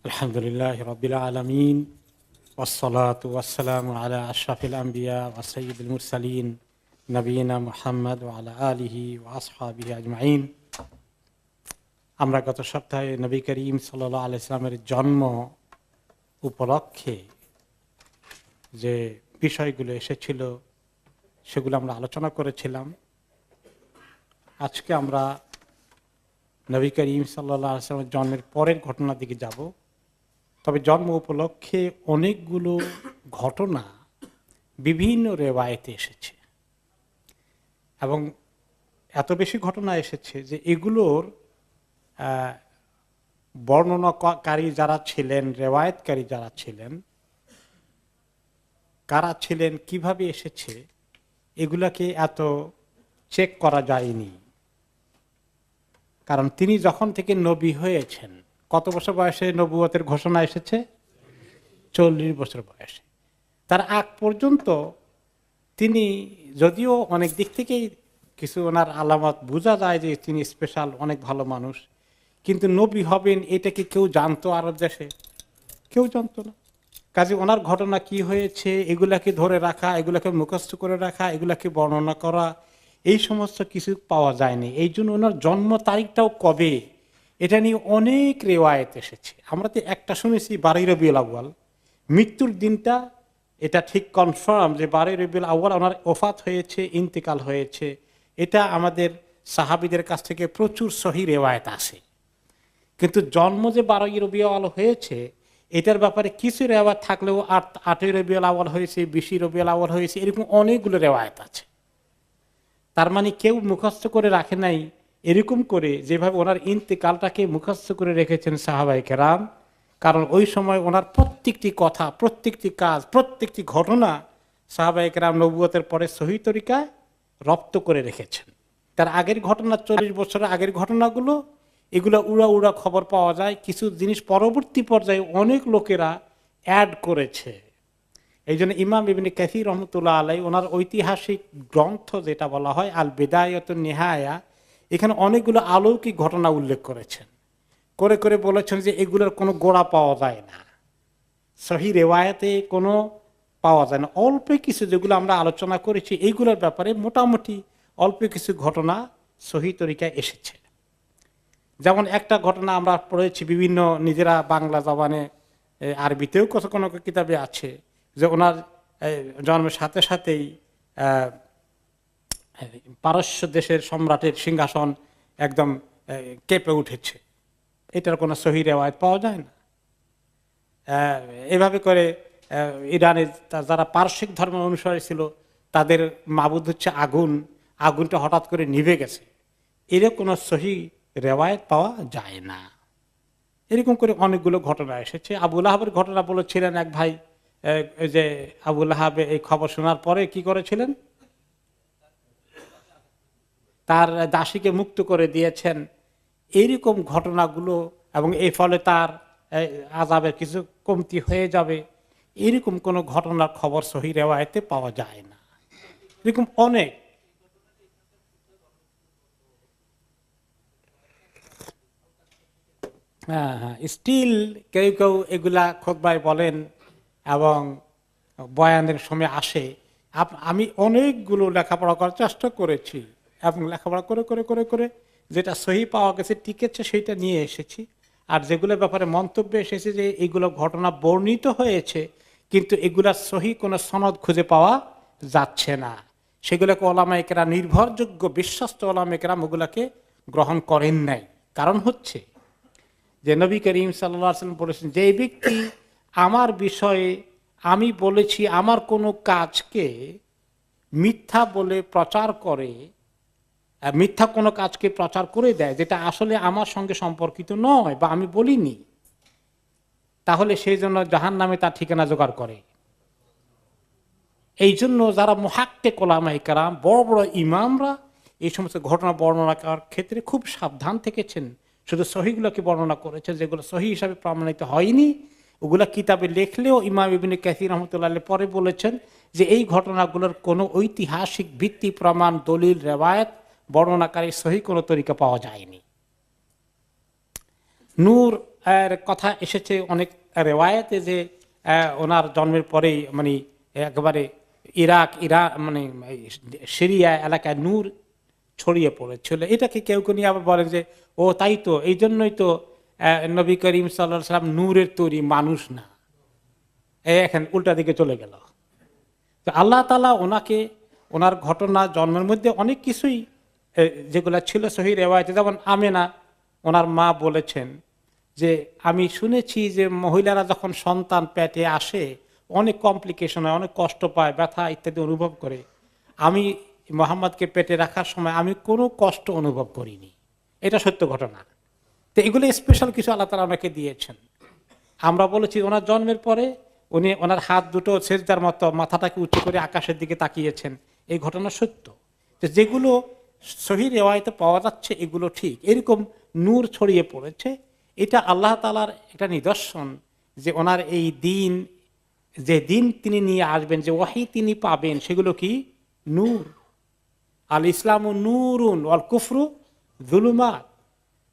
আলহামদুলিল্লাহ রাব্বিল আলামিন ওয়াসসালাতু ওয়াসসালামু আলা আশরাফিল আম্বিয়া ওয়া সাইয়্যিদিল মুরসালিন নবিয়িনা মুহাম্মদ ওয়া আলা আলিহি ওয়া আসহাবিহি আজমাইন। আমরা গত সপ্তাহে নবী করিম সাল্লাল্লাহু আলাইহি সাল্লামের জন্ম উপলক্ষে যে বিষয়গুলো এসেছিল সেগুলো আমরা আলোচনা করেছিলাম। আজকে আমরা নবী করিম সাল্লাল্লাহু আলাইহি সাল্লামের জন্মের পরের ঘটনার দিকে যাব। তবে জন্ম উপলক্ষে অনেকগুলো ঘটনা বিভিন্ন রেওয়ায়েতে এসেছে এবং এত বেশি ঘটনা এসেছে যে এগুলোর বর্ণনাকারী যারা ছিলেন, রেওয়ায়েতকারী যারা ছিলেন, কারা ছিলেন, কিভাবে এসেছে, এগুলাকে এত চেক করা যায়নি। কারণ তিনি যখন থেকে নবী হয়েছেন, কত বছর বয়সে নবুয়তের ঘোষণা এসেছে? 40 বছর বয়সে। তার আগ পর্যন্ত তিনি যদিও অনেক দিক থেকেই কিছু ওনার আলামত বোঝা যায় যে তিনি স্পেশাল, অনেক ভালো মানুষ, কিন্তু নবী হবেন এটা কি কেউ জানতো? আরব দেশে কেউ জানতো না। কাজে ওনার ঘটনা কি হয়েছে এগুলাকে ধরে রাখা, এগুলাকে মুখস্থ করে রাখা, এগুলাকে বর্ণনা করা, এই সমস্ত কিছু পাওয়া যায়নি। এই জন্য ওনার জন্ম তারিখটাও কবে, এটা নিয়ে অনেক রেওয়ায়েত এসেছে। আমরা তো একটা শুনেছি 12 রবিউল আউয়াল, মৃত্যুর দিনটা এটা ঠিক কনফার্ম যে 12 রবিউল আউয়াল ওনার ওফাত হয়েছে, ইন্তেকাল হয়েছে। এটা আমাদের সাহাবীদের কাছ থেকে প্রচুর সহি রেওয়ায়েত আসে। কিন্তু জন্ম যে 12 রবিউল আউয়াল হয়েছে এটার ব্যাপারে কিছু রেওয়ায়েত থাকলেও 8 রবিউল আউয়াল হয়েছে, 20 রবিউল আউয়াল হয়েছে, এরকম অনেকগুলো রেওয়ায়েত আছে। তার মানে কেউ মুখস্থ করে রাখে নাই এরকম করে যেভাবে ওনার ইন্তেকালটাকে মুখস্থ করে রেখেছেন সাহাবায়ে কেরাম। কারণ ওই সময় ওনার প্রত্যেকটি কথা, প্রত্যেকটি কাজ, প্রত্যেকটি ঘটনা সাহাবায়ে কেরাম নবুয়তের পরে সহি তরিকায় রপ্ত করে রেখেছেন। তার আগের ঘটনা, 40 বছরের আগের ঘটনাগুলো, এগুলো উড়া উড়া খবর পাওয়া যায়। কিছু জিনিস পরবর্তী পর্যায়ে অনেক লোকেরা অ্যাড করেছে। এই জন্য ইমাম ইবনে কাসির রহমতুল্লাহ আলাই ওনার ঐতিহাসিক গ্রন্থ যেটা বলা হয় আল বিদায়াতুন নিহায়া, এখানে অনেকগুলো অলৌকিক ঘটনা উল্লেখ করেছেন, করে করে বলেছেন যে এগুলোর কোনো গোড়া পাওয়া যায় না, সহি রেওয়ায়াতে কোনো পাওয়া যায় না। অল্প কিছু যেগুলো আমরা আলোচনা করেছি এইগুলোর ব্যাপারে মোটামুটি অল্প কিছু ঘটনা সহি তরিকায় এসেছে। যেমন একটা ঘটনা আমরা পড়েছি বিভিন্ন নিজেরা বাংলা জবানে, আরবিতেও কোনো কিতাবে আছে যে ওনার জন্মের সাথে সাথেই পারস্য দেশের সম্রাটের সিংহাসন একদম কেঁপে উঠেছে। এটার কোনো সহি রেওয়ায়েত পাওয়া যায় না। এভাবে করে ইরানের যারা পারসিক ধর্মের অনুসারী ছিল তাদের মাবুদ হচ্ছে আগুন, আগুনটা হঠাৎ করে নিভে গেছে, এর কোনো সহি রেওয়ায়েত পাওয়া যায় না। এরকম করে অনেকগুলো ঘটনা এসেছে। আবু লাহাবের ঘটনা বলেছিলেন এক ভাই, যে আবু লাহাব এই খবর শোনার পরে কি করেছিলেন, তার দাসীকে মুক্ত করে দিয়েছেন। এইরকম ঘটনাগুলো, এবং এই ফলে তার আযাবের কিছু কমতি হয়ে যাবে, এরকম কোনো ঘটনার খবর সহি রেওয়ায়েতে পাওয়া যায় না। এরকম অনেক। হ্যাঁ, স্টিল কেউ কেউ এগুলা খুতবায় বলেন এবং বয়ানের সময় আসে। আমি অনেকগুলো লেখাপড়া করার চেষ্টা করেছি এবং লেখাপড়া করে করে করে করে যেটা সহি পাওয়া গেছে, টিকেছে, সেইটা নিয়ে এসেছি। আর যেগুলোর ব্যাপারে মন্তব্য এসেছে যে এইগুলো ঘটনা বর্ণিত হয়েছে কিন্তু এগুলার সহি কোনো সনদ খুঁজে পাওয়া যাচ্ছে না, সেগুলোকে ওলামায়ে কেরাম, নির্ভরযোগ্য বিশ্বস্ত ওলামায়ে কেরাম ওগুলাকে গ্রহণ করেন নাই। কারণ হচ্ছে যে নবী করিম সাল্লাল্লাহু আলাইহি ওয়াসাল্লাম বলেছেন, যে ব্যক্তি আমার বিষয়ে আমি বলেছি আমার কোনো কাজকে মিথ্যা বলে প্রচার করে, মিথ্যা কোনো কাজকে প্রচার করে দেয় যেটা আসলে আমার সঙ্গে সম্পর্কিত নয় বা আমি বলিনি, তাহলে সেই জন্য জাহান্নামে তার ঠিকানা জোগাড় করে। এই জন্য যারা মুহাক্কিক ওলামায়ে কেরাম, বড় বড় ইমামরা এই সমস্ত ঘটনা বর্ণনা করার ক্ষেত্রে খুব সাবধান থেকেছেন। শুধু সহিগুলোকে বর্ণনা করেছে, যেগুলো সহি হিসাবে প্রমাণিত হয়নি ওগুলা কিতাবে লেখলেও ইমাম ইবনে কাসির রহমতুল্লাহ আলাইহি পরে বলেছেন যে এই ঘটনাগুলোর কোনো ঐতিহাসিক ভিত্তি, প্রমাণ, দলিল, রেওয়ায়েত, বর্ণনাকারী সহি কোনো তরিকা পাওয়া যায়নি। নূর কথা এসেছে অনেক রেওয়ায়েতে যে ওনার জন্মের পরেই মানে একেবারে ইরাক মানে সিরিয়া এলাকায় নূর ছড়িয়ে পড়েছিল। এটাকে কেউ কেউ নিয়ে আবার বলেন যে ও তাই তো, এই জন্যই তো নবী করিম সাল্লাল্লাহু আলাইহি সাল্লাম নূরের তৈরি, মানুষ না। এখন উল্টা দিকে চলে গেল। তো আল্লাহ তাআলা ওনাকে, ওনার ঘটনা জন্মের মধ্যে অনেক কিছুই যেগুলো ছিল সহিহ রিওয়ায়াতে, যেমন আমেনা ওনার মা বলেছেন যে আমি শুনেছি যে মহিলারা যখন সন্তান পেটে আসে অনেক কমপ্লিকেশন হয়, অনেক কষ্ট পায়, ব্যথা ইত্যাদি অনুভব করে। আমি মোহাম্মদকে পেটে রাখার সময় আমি কোনো কষ্ট অনুভব করিনি। এটা সত্য ঘটনা। তো এগুলো স্পেশাল কিছু আল্লাহ তাআলা আমাকে দিয়েছেন। আমরা বলেছি ওনার জন্মের পরে উনি ওনার হাত দুটো সেজদার মতো মাথাটাকে উঁচু করে আকাশের দিকে তাকিয়েছেন, এই ঘটনা সত্য। তো যেগুলো সহিহ রিওয়ায়াতে পাওয়া যাচ্ছে এগুলো ঠিক, এরকম নূর ছড়িয়ে পড়েছে। এটা আল্লাহ তাআলার একটা নিদর্শন যে ওনার এই দিন, যে দিন তিনি নিয়ে আসবেন, যে ওয়াহী তিনি পাবেন, সেগুলো কি নূর। আল ইসলামু নূরুন ওয়াল কুফরু যুলুমাত।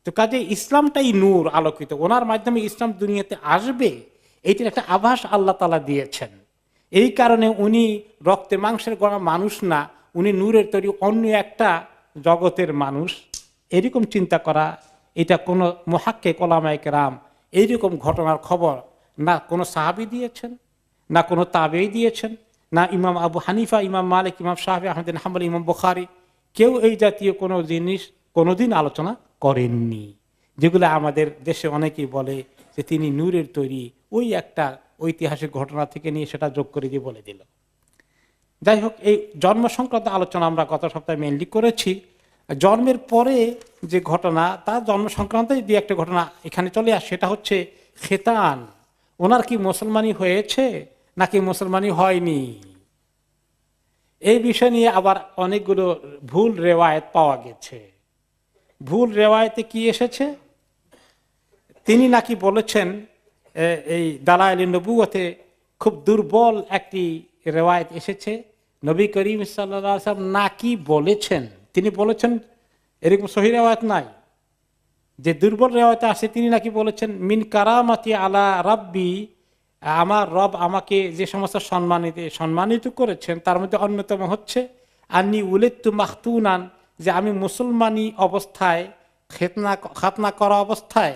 তো কাজে ইসলামটাই নূর, আলোকিত। ওনার মাধ্যমে ইসলাম দুনিয়াতে আসবে, এইটার একটা আভাস আল্লাহ তাআলা দিয়েছেন। এই কারণে উনি রক্তের মাংসের গড়া মানুষ না, উনি নূরের তৈরি অন্য একটা জগতের মানুষ। এরকম চিন্তা করা, এটা কোনো মুহাক্কিক উলামায়ে কেরাম এইরকম ঘটনার খবর না কোনো সাহাবী দিয়েছেন, না কোনো তাবেঈ দিয়েছেন, না ইমাম আবু হানিফা, ইমাম মালিক, ইমাম শাফিঈ, আহমদ বিন হাম্বল, ইমাম বুখারী, কেউ এই জাতীয় কোনো জিনিস কোনোদিন আলোচনা করেননি। যেগুলো আমাদের দেশে অনেকেই বলে যে তিনি নূরের তৈরি, ওই একটা ঐতিহাসিক ঘটনা থেকে নিয়ে সেটা যোগ করে দিয়ে বলে দিল। যাই হোক, এই জন্ম সংক্রান্ত আলোচনা আমরা গত সপ্তাহে মেনলি করেছি। জন্মের পরে যে ঘটনা, তার জন্ম সংক্রান্ত যে একটা ঘটনা এখানে চলে আসে, সেটা হচ্ছে খেতান। ওনার কি মুসলমানি হয়েছে নাকি মুসলমানি হয়নি, এই বিষয় নিয়ে আবার অনেকগুলো ভুল রেওয়ায়েত পাওয়া গেছে। ভুল রেওয়ায়েতে কি এসেছে, তিনি নাকি বলেছেন, এই দালায়েল নবুয়তে খুব দুর্বল একটি রেওয়ায়েত এসেছে, নবী করিম সাল্লাল্লাহু আলাইহি ওয়াসাল্লাম নাকি বলেছেন, তিনি বলেছেন, এরকম সহিহ রেওয়ায়েত নাই। যে দুর্বল রেওয়ায়েতে আছে তিনি নাকি বলেছেন, মিন কারামাতি আলা রাব্বি, আমার রব আমাকে যে সমস্ত সম্মানিত করেছেন তার মধ্যে অন্যতম হচ্ছে আন্নী উলিদতু মাখতুনান, যে আমি মুসলমানি অবস্থায় খাতনা করা অবস্থায়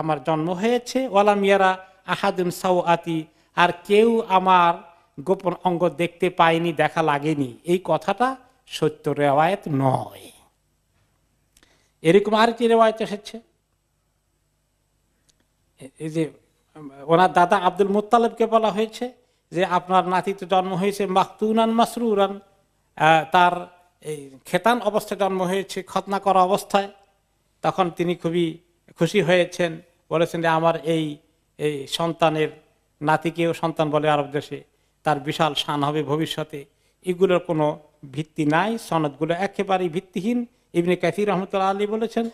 আমার জন্ম হয়েছে। ওয়ালাম ইয়ারা আহাদুন সাওআতি, আর কেউ আমার গোপন অঙ্গ দেখতে পায়নি, দেখা লাগেনি। এই কথাটা সত্য রেওয়ায়েত নয়। এরকম আরেকটি রেওয়ায়েত এসেছে, এই যে ওনার দাদা আব্দুল মুত্তালিবকে বলা হয়েছে যে আপনার নাতি তো জন্ম হয়েছে মাখতুনান মাসরুরান, তার এই খেতান অবস্থায় জন্ম হয়েছে, খতনা করা অবস্থায়। তখন তিনি খুবই খুশি হয়েছেন, বলেছেন যে আমার এই সন্তানের, নাতিকেও সন্তান বলে আরব দেশে, তার বিশাল শান হবে ভবিষ্যতে। এগুলোর কোনো ভিত্তি নাই, সনদগুলো একেবারেই ভিত্তিহীন। ইবনে কাসির রহমতুল্লাহ আলাইহি বলেছেন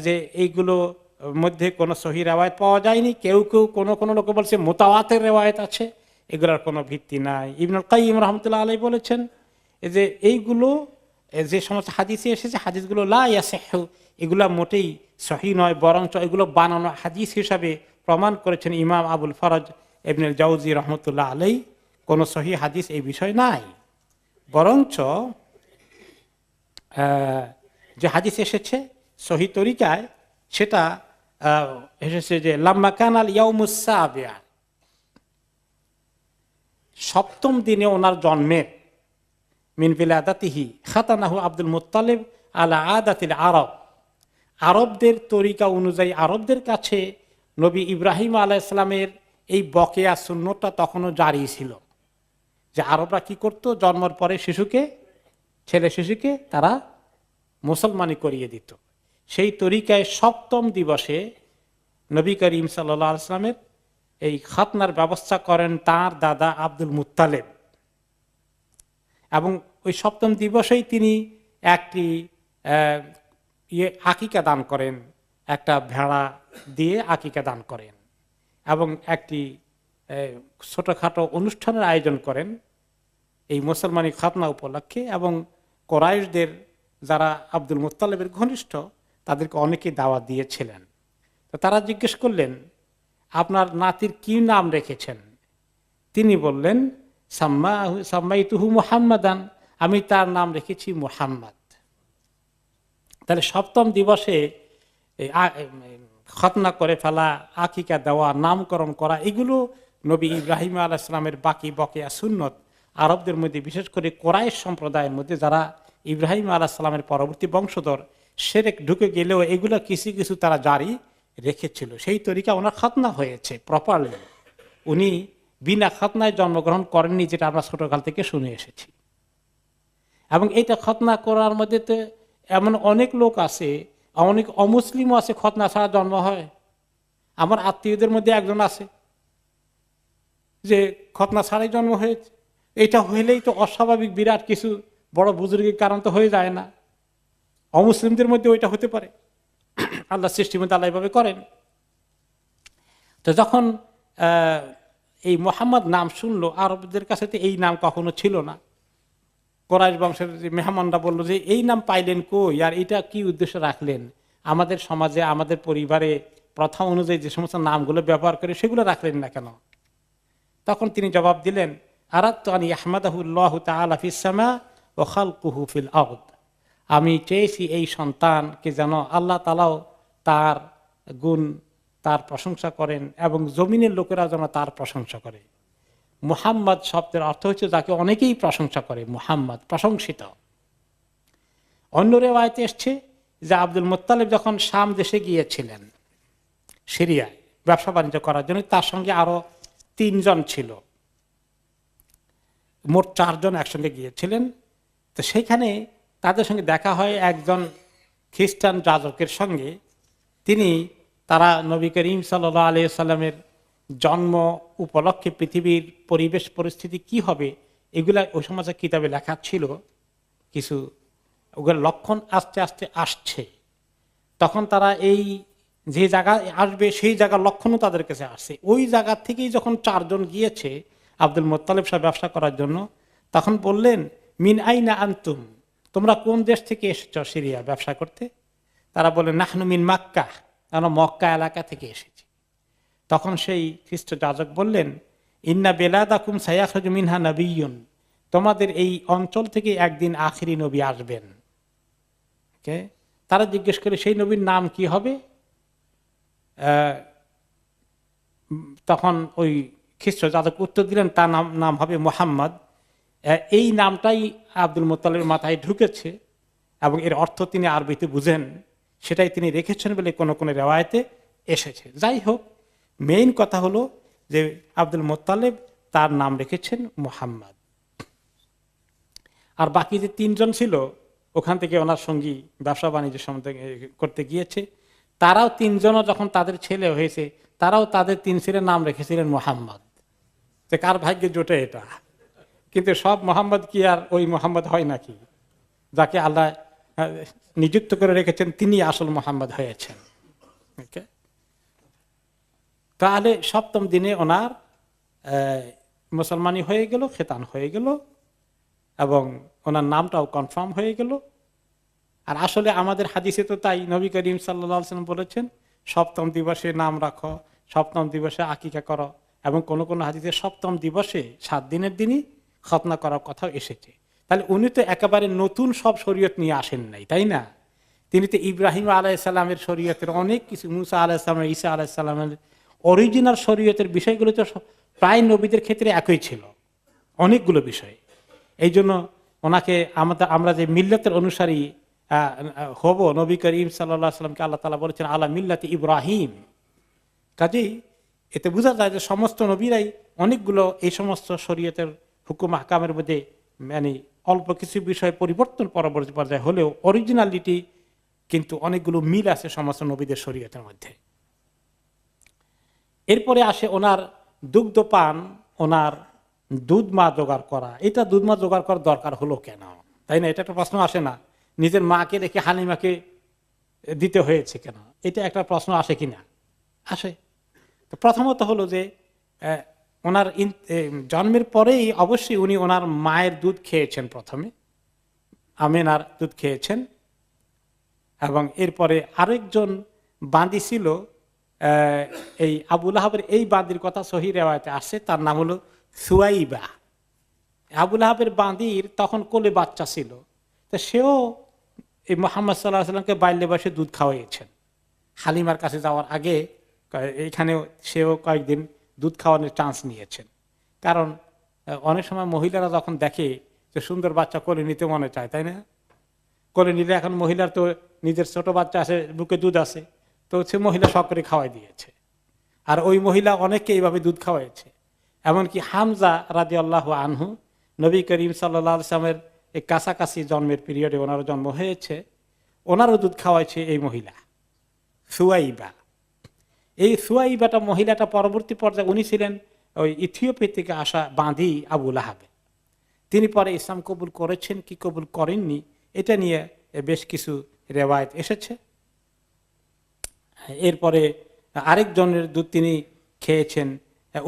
যে এইগুলো মধ্যে কোনো সহিহ রেওয়ায়েত পাওয়া যায়নি। কেউ কেউ কোনো লোক বলছে মুতাওয়াতির রেওয়ায়েত আছে, এগুলোর কোনো ভিত্তি নাই। ইবনুল কাইয়িম রহমতুল্লাহ আলাইহি বলেছেন যে এইগুলো যে সমস্ত হাদিসে এসেছে, হাদিসগুলো লা ইয়াসিহু, এগুলো মোটেই সহিহ নয়, বরঞ্চ এগুলো বানানো হাদিস হিসাবে প্রমাণ করেছেন ইমাম আবুল ফরজ ইবনুল জাওজি রহমতুল্লাহ আলাইহি। কোনো সহিহ হাদিস এই বিষয় নাই, বরঞ্চ যে হাদিস এসেছে সহিহ তরিকায় সেটা এসেছে যে লাম্মা কানাল ইয়াউমুস সাবিআ, সপ্তম দিনে ওনার জন্মের, মিন বিলাদাতিহি খাতানাহু আব্দুল মুত্তালিব আলা আদাতিল আরব, আরবদের তরিকা অনুযায়ী, আরবদের কাছে নবী ইব্রাহিম আলাইহিস সালামের এই বকেয়া সুন্নতটা তখনও জারি ছিল, যে আরবরা কি করত, জন্মের পরে ছেলে শিশুকে তারা মুসলমানি করিয়ে দিত। সেই তরিকায় সপ্তম দিবসে নবী করিম সাল্লাল্লাহু আলাইহি ওয়াসাল্লামের এই খাতনার ব্যবস্থা করেন তার দাদা আব্দুল মুত্তালিব, এবং ওই সপ্তম দিবসেই তিনি একটি আকিকা দান করেন, একটা ভেড়া দিয়ে আকিকা দান করেন, এবং একটি ছোটখাটো অনুষ্ঠানের আয়োজন করেন এই মুসলমানি খাতনা উপলক্ষে। এবং কোরাইশদের যারা আব্দুল মুত্তালিবের ঘনিষ্ঠ, তাদেরকে অনেকে দাওয়াত দিয়েছিলেন। তো তারা জিজ্ঞেস করলেন, আপনার নাতির কি নাম রেখেছেন? তিনি বললেন, সাম্মাইতুহু মুহাম্মাদান, আমি তার নাম রেখেছি মুহাম্মদ। তাহলে সপ্তম দিবসে খতনা করে ফেলা, আকিকা দেওয়া, নামকরণ করা, এগুলো নবী ইব্রাহিম আলাইহিস সালামের বাকি বকেয়া সুন্নত। আরবদের মধ্যে বিশেষ করে কোরাইশ সম্প্রদায়ের মধ্যে যারা ইব্রাহিম আলাইহিস সালামের পরবর্তী বংশধর, শিরক ঢুকে গেলেও এগুলো কিছু কিছু তারা জারি রেখেছিল। সেই তরিকা ওনার খতনা হয়েছে প্রপারলি। উনি বিনা খতনায় জন্মগ্রহণ করেননি, যেটা আমরা ছোটকাল থেকে শুনে এসেছি। এবং এইটা খতনা করার মধ্যে তো এমন অনেক লোক আছে, অনেক অমুসলিমও আছে, খতনা ছাড়া জন্ম হয়। আমার আত্মীয়দের মধ্যে একজন আছে যে খতনা ছাড়াই জন্ম হয়েছে। এটা হইলেই তো অস্বাভাবিক বিরাট কিছু, বড় বুজুর্গের কারণ তো হয়ে যায় না। অমুসলিমদের মধ্যে ওইটা হতে পারে, আল্লাহ সৃষ্টির মধ্যে আল্লাহ এভাবে করেন। তো যখন এই মোহাম্মদ নাম শুনলো, আরবদের কাছে তো এই নাম কখনো ছিল না। কোরাইশ বংশের যে মেহমানরা বললো যে এই নাম পাইলেন কই, আর এটা কি উদ্দেশ্য রাখলেন? আমাদের সমাজে, আমাদের পরিবারে প্রথা অনুযায়ী যে সমস্ত নামগুলো ব্যবহার করে সেগুলো রাখলেন না কেন? তখন তিনি জবাব দিলেন, আরাদতু আন ইয়াহমাদাহুল্লাহু তাআলা ফিস সামা ওয়া খালকুহু ফিল আরদ। আমি চেয়েছি এই সন্তানকে যেন আল্লাহ তাআলাও তার গুণ, তার প্রশংসা করেন এবং জমিনের লোকেরা যেন তার প্রশংসা করে। মুহাম্মদ শব্দের অর্থ হচ্ছে যাকে অনেকেই প্রশংসা করে, মুহাম্মদ প্রশংসিত। অন্য রিওয়ায়াতে এসছে যে আব্দুল মুত্তালিব যখন শাম দেশে গিয়েছিলেন, সিরিয়ায় ব্যবসা বাণিজ্য করার জন্য, তার সঙ্গে আরো 3 জন ছিল, মোট 4 জন একসঙ্গে গিয়েছিলেন। তো সেইখানে তাদের সঙ্গে দেখা হয় একজন খ্রিস্টান যাজকের সঙ্গে। তারা নবী করিম সাল্লাল্লাহু আলাইহি সাল্লামের জন্ম উপলক্ষে পৃথিবীর পরিবেশ পরিস্থিতি কি হবে এগুলা ওই সমাজের কিতাবে লেখা ছিল কিছু, ওগুলো লক্ষণ আস্তে আস্তে আসছে। তখন তারা এই যে জায়গায় আসবে সেই জায়গার লক্ষণও তাদের কাছে আসছে। ওই জায়গা থেকেই যখন 4 জন গিয়েছে আব্দুল মুত্তালিব সাহেব ব্যবসা করার জন্য, তখন বললেন, মিন আইনা আনতুম, তোমরা কোন দেশ থেকে এসেছ সিরিয়া ব্যবসা করতে? তারা বললেন, নাহনু মিন মাক্কা, আমরা মক্কা এলাকা থেকে এসেছি। তখন সেই খ্রিস্ট যাজক বললেন, ইন্না বেলাদাকুম সায়াখরুজু মিনহা নবিয়্যুন, তোমাদের এই অঞ্চল থেকে একদিন আখিরি নবী আসবেন। তারা জিজ্ঞেস করে, সেই নবীর নাম কি হবে? তখন ওই খ্রিস্ট যাজক উত্তর দিলেন, তার নাম হবে মুহাম্মদ। এই নামটাই আব্দুল মুত্তালিবের মাথায় ঢুকেছে এবং এর অর্থ তিনি আরবিতে বুঝেন, সেটাই তিনি রেখেছেন বলে কোন কোন রেওয়ায়েতে এসেছে। যাই হোক, মেইন কথা হলো যে আব্দুল মুত্তালিব তার নাম রেখেছেন মুহাম্মদ। আর বাকি যে 3 জন ছিল ওখান থেকে ওনার সঙ্গী ব্যবসা বাণিজ্য করতে গিয়েছে, তারাও 3 জনও যখন তাদের ছেলে হয়েছে তারাও তাদের 3 ছেলের নাম রেখেছিলেন মুহাম্মদ। তো কার ভাগ্যে জোটে এটা? কিন্তু সব মোহাম্মদ কি আর ওই মোহাম্মদ হয় নাকি? যাকে আল্লাহ নিযুক্ত করে রেখেছেন তিনি আসল মোহাম্মদ হয়েছেন। তাহলে 7ম দিনে ওনার মুসলমানি হয়ে গেল, খেতান হয়ে গেল এবং ওনার নামটাও কনফার্ম হয়ে গেল। আর আসলে আমাদের হাদিসে তো তাই, নবী করিম সাল্লাল্লাহু আলাইহি ওয়াসাল্লাম বলেছেন 7ম দিবসে নাম রাখো, 7ম দিবসে আকিকা করো, এবং কোন কোন হাদিসে 7ম দিবসে 7 দিনের দিনই খতনা করার কথাও এসেছে। তাহলে উনি তো একেবারে নতুন সব শরীয়ত নিয়ে আসেন নাই, তাই না? তিনি তো ইব্রাহিম আলাইহিস সালামের শরীয়তের অনেক কিছু, মুসা আলাইহিস সালাম, ঈসা আলাইহিস সালামের অরিজিনাল শরীয়তের বিষয়গুলো তো প্রায় নবীদের ক্ষেত্রে একই ছিল, অনেকগুলো বিষয়। এই জন্য ওনাকে আমরা যে মিল্লাতের অনুসারী হব, নবী করিম সাল্লাল্লাহু আলাইহি সাল্লামকে আল্লাহ তাআলা বলেছেন আলা মিল্লাতি ইব্রাহিম। কাজেই এতে বোঝা যায় যে সমস্ত নবীরাই অনেকগুলো এই সমস্ত শরীয়তের হুকুম আহকামের মধ্যে মানে অল্প কিছু বিষয় পরিবর্তন পরবর্তী পর্যায়ে হলেও অরিজিনালিটি কিন্তু অনেকগুলো মিল আছে সমস্ত নবীদের শরীয়তের মধ্যে। এরপরে আসে ওনার দুগ্ধ পান, ওনার দুধ মা জোগাড় করা। এটা দুধ মা জোগাড় করার দরকার হলো কেন, তাই না? এটা একটা প্রশ্ন আসে না? নিজের মাকে রেখে হালিমাকে দিতে হয়েছে কেন, এটা একটা প্রশ্ন আসে কিনা? আসে। তো প্রথমত হলো যে ওনার জন্মের পরেই অবশ্যই উনি ওনার মায়ের দুধ খেয়েছেন, প্রথমে আমেনার দুধ খেয়েছেন, এবং এরপরে আরেকজন বাঁধি ছিল এই আবু লাহাবের এই বাঁদির কথা সহিহ রিওয়ায়াতে আসছে, তার নাম হলো সুয়াইবা। আবু লাহাবের বাঁদির তখন কোলে বাচ্চা ছিল, তো সেও এই মুহাম্মদ সাল্লাল্লাহু আলাইহি ওয়াসাল্লামকে বাল্যে বয়সে দুধ খাওয়াইয়েছেন। হালিমার কাছে যাওয়ার আগে এইখানেও সেও কয়েকদিন দুধ খাওয়ানোর চান্স নিয়েছেন। কারণ অনেক সময় মহিলারা যখন দেখে যে সুন্দর বাচ্চা কোলে নিতে মনে চায়, তাই না? কোলে নিলে এখন মহিলার তো নিজের ছোট বাচ্চা আছে, বুকে দুধ আছে, তো সে মহিলা শখ করে খাওয়াই দিয়েছে। আর ওই মহিলা অনেককে এইভাবে দুধ খাওয়াইছে। এমনকি হামজা রাদিয়াল্লাহু আনহু, নবী করিম সাল্লাল্লাহু আলাইহি ওয়াসাল্লামের এই কাছাকাছি জন্মের পিরিয়ডে ওনারও জন্ম হয়েছে, ওনারও দুধ খাওয়াইছে এই মহিলা সুয়াইবা। এই সুয়াইবাটা মহিলাটা পরবর্তী পর্যায়ে উনি ছিলেন ওই ইথিওপিয়া থেকে আসা বাঁধি আবু লাহাব। তিনি পরে ইসলাম কবুল করেছেন কি কবুল করেননি এটা নিয়ে বেশ কিছু রেওয়ায়েত এসেছে। এরপরে আরেকজনের দুধ তিনি খেয়েছেন,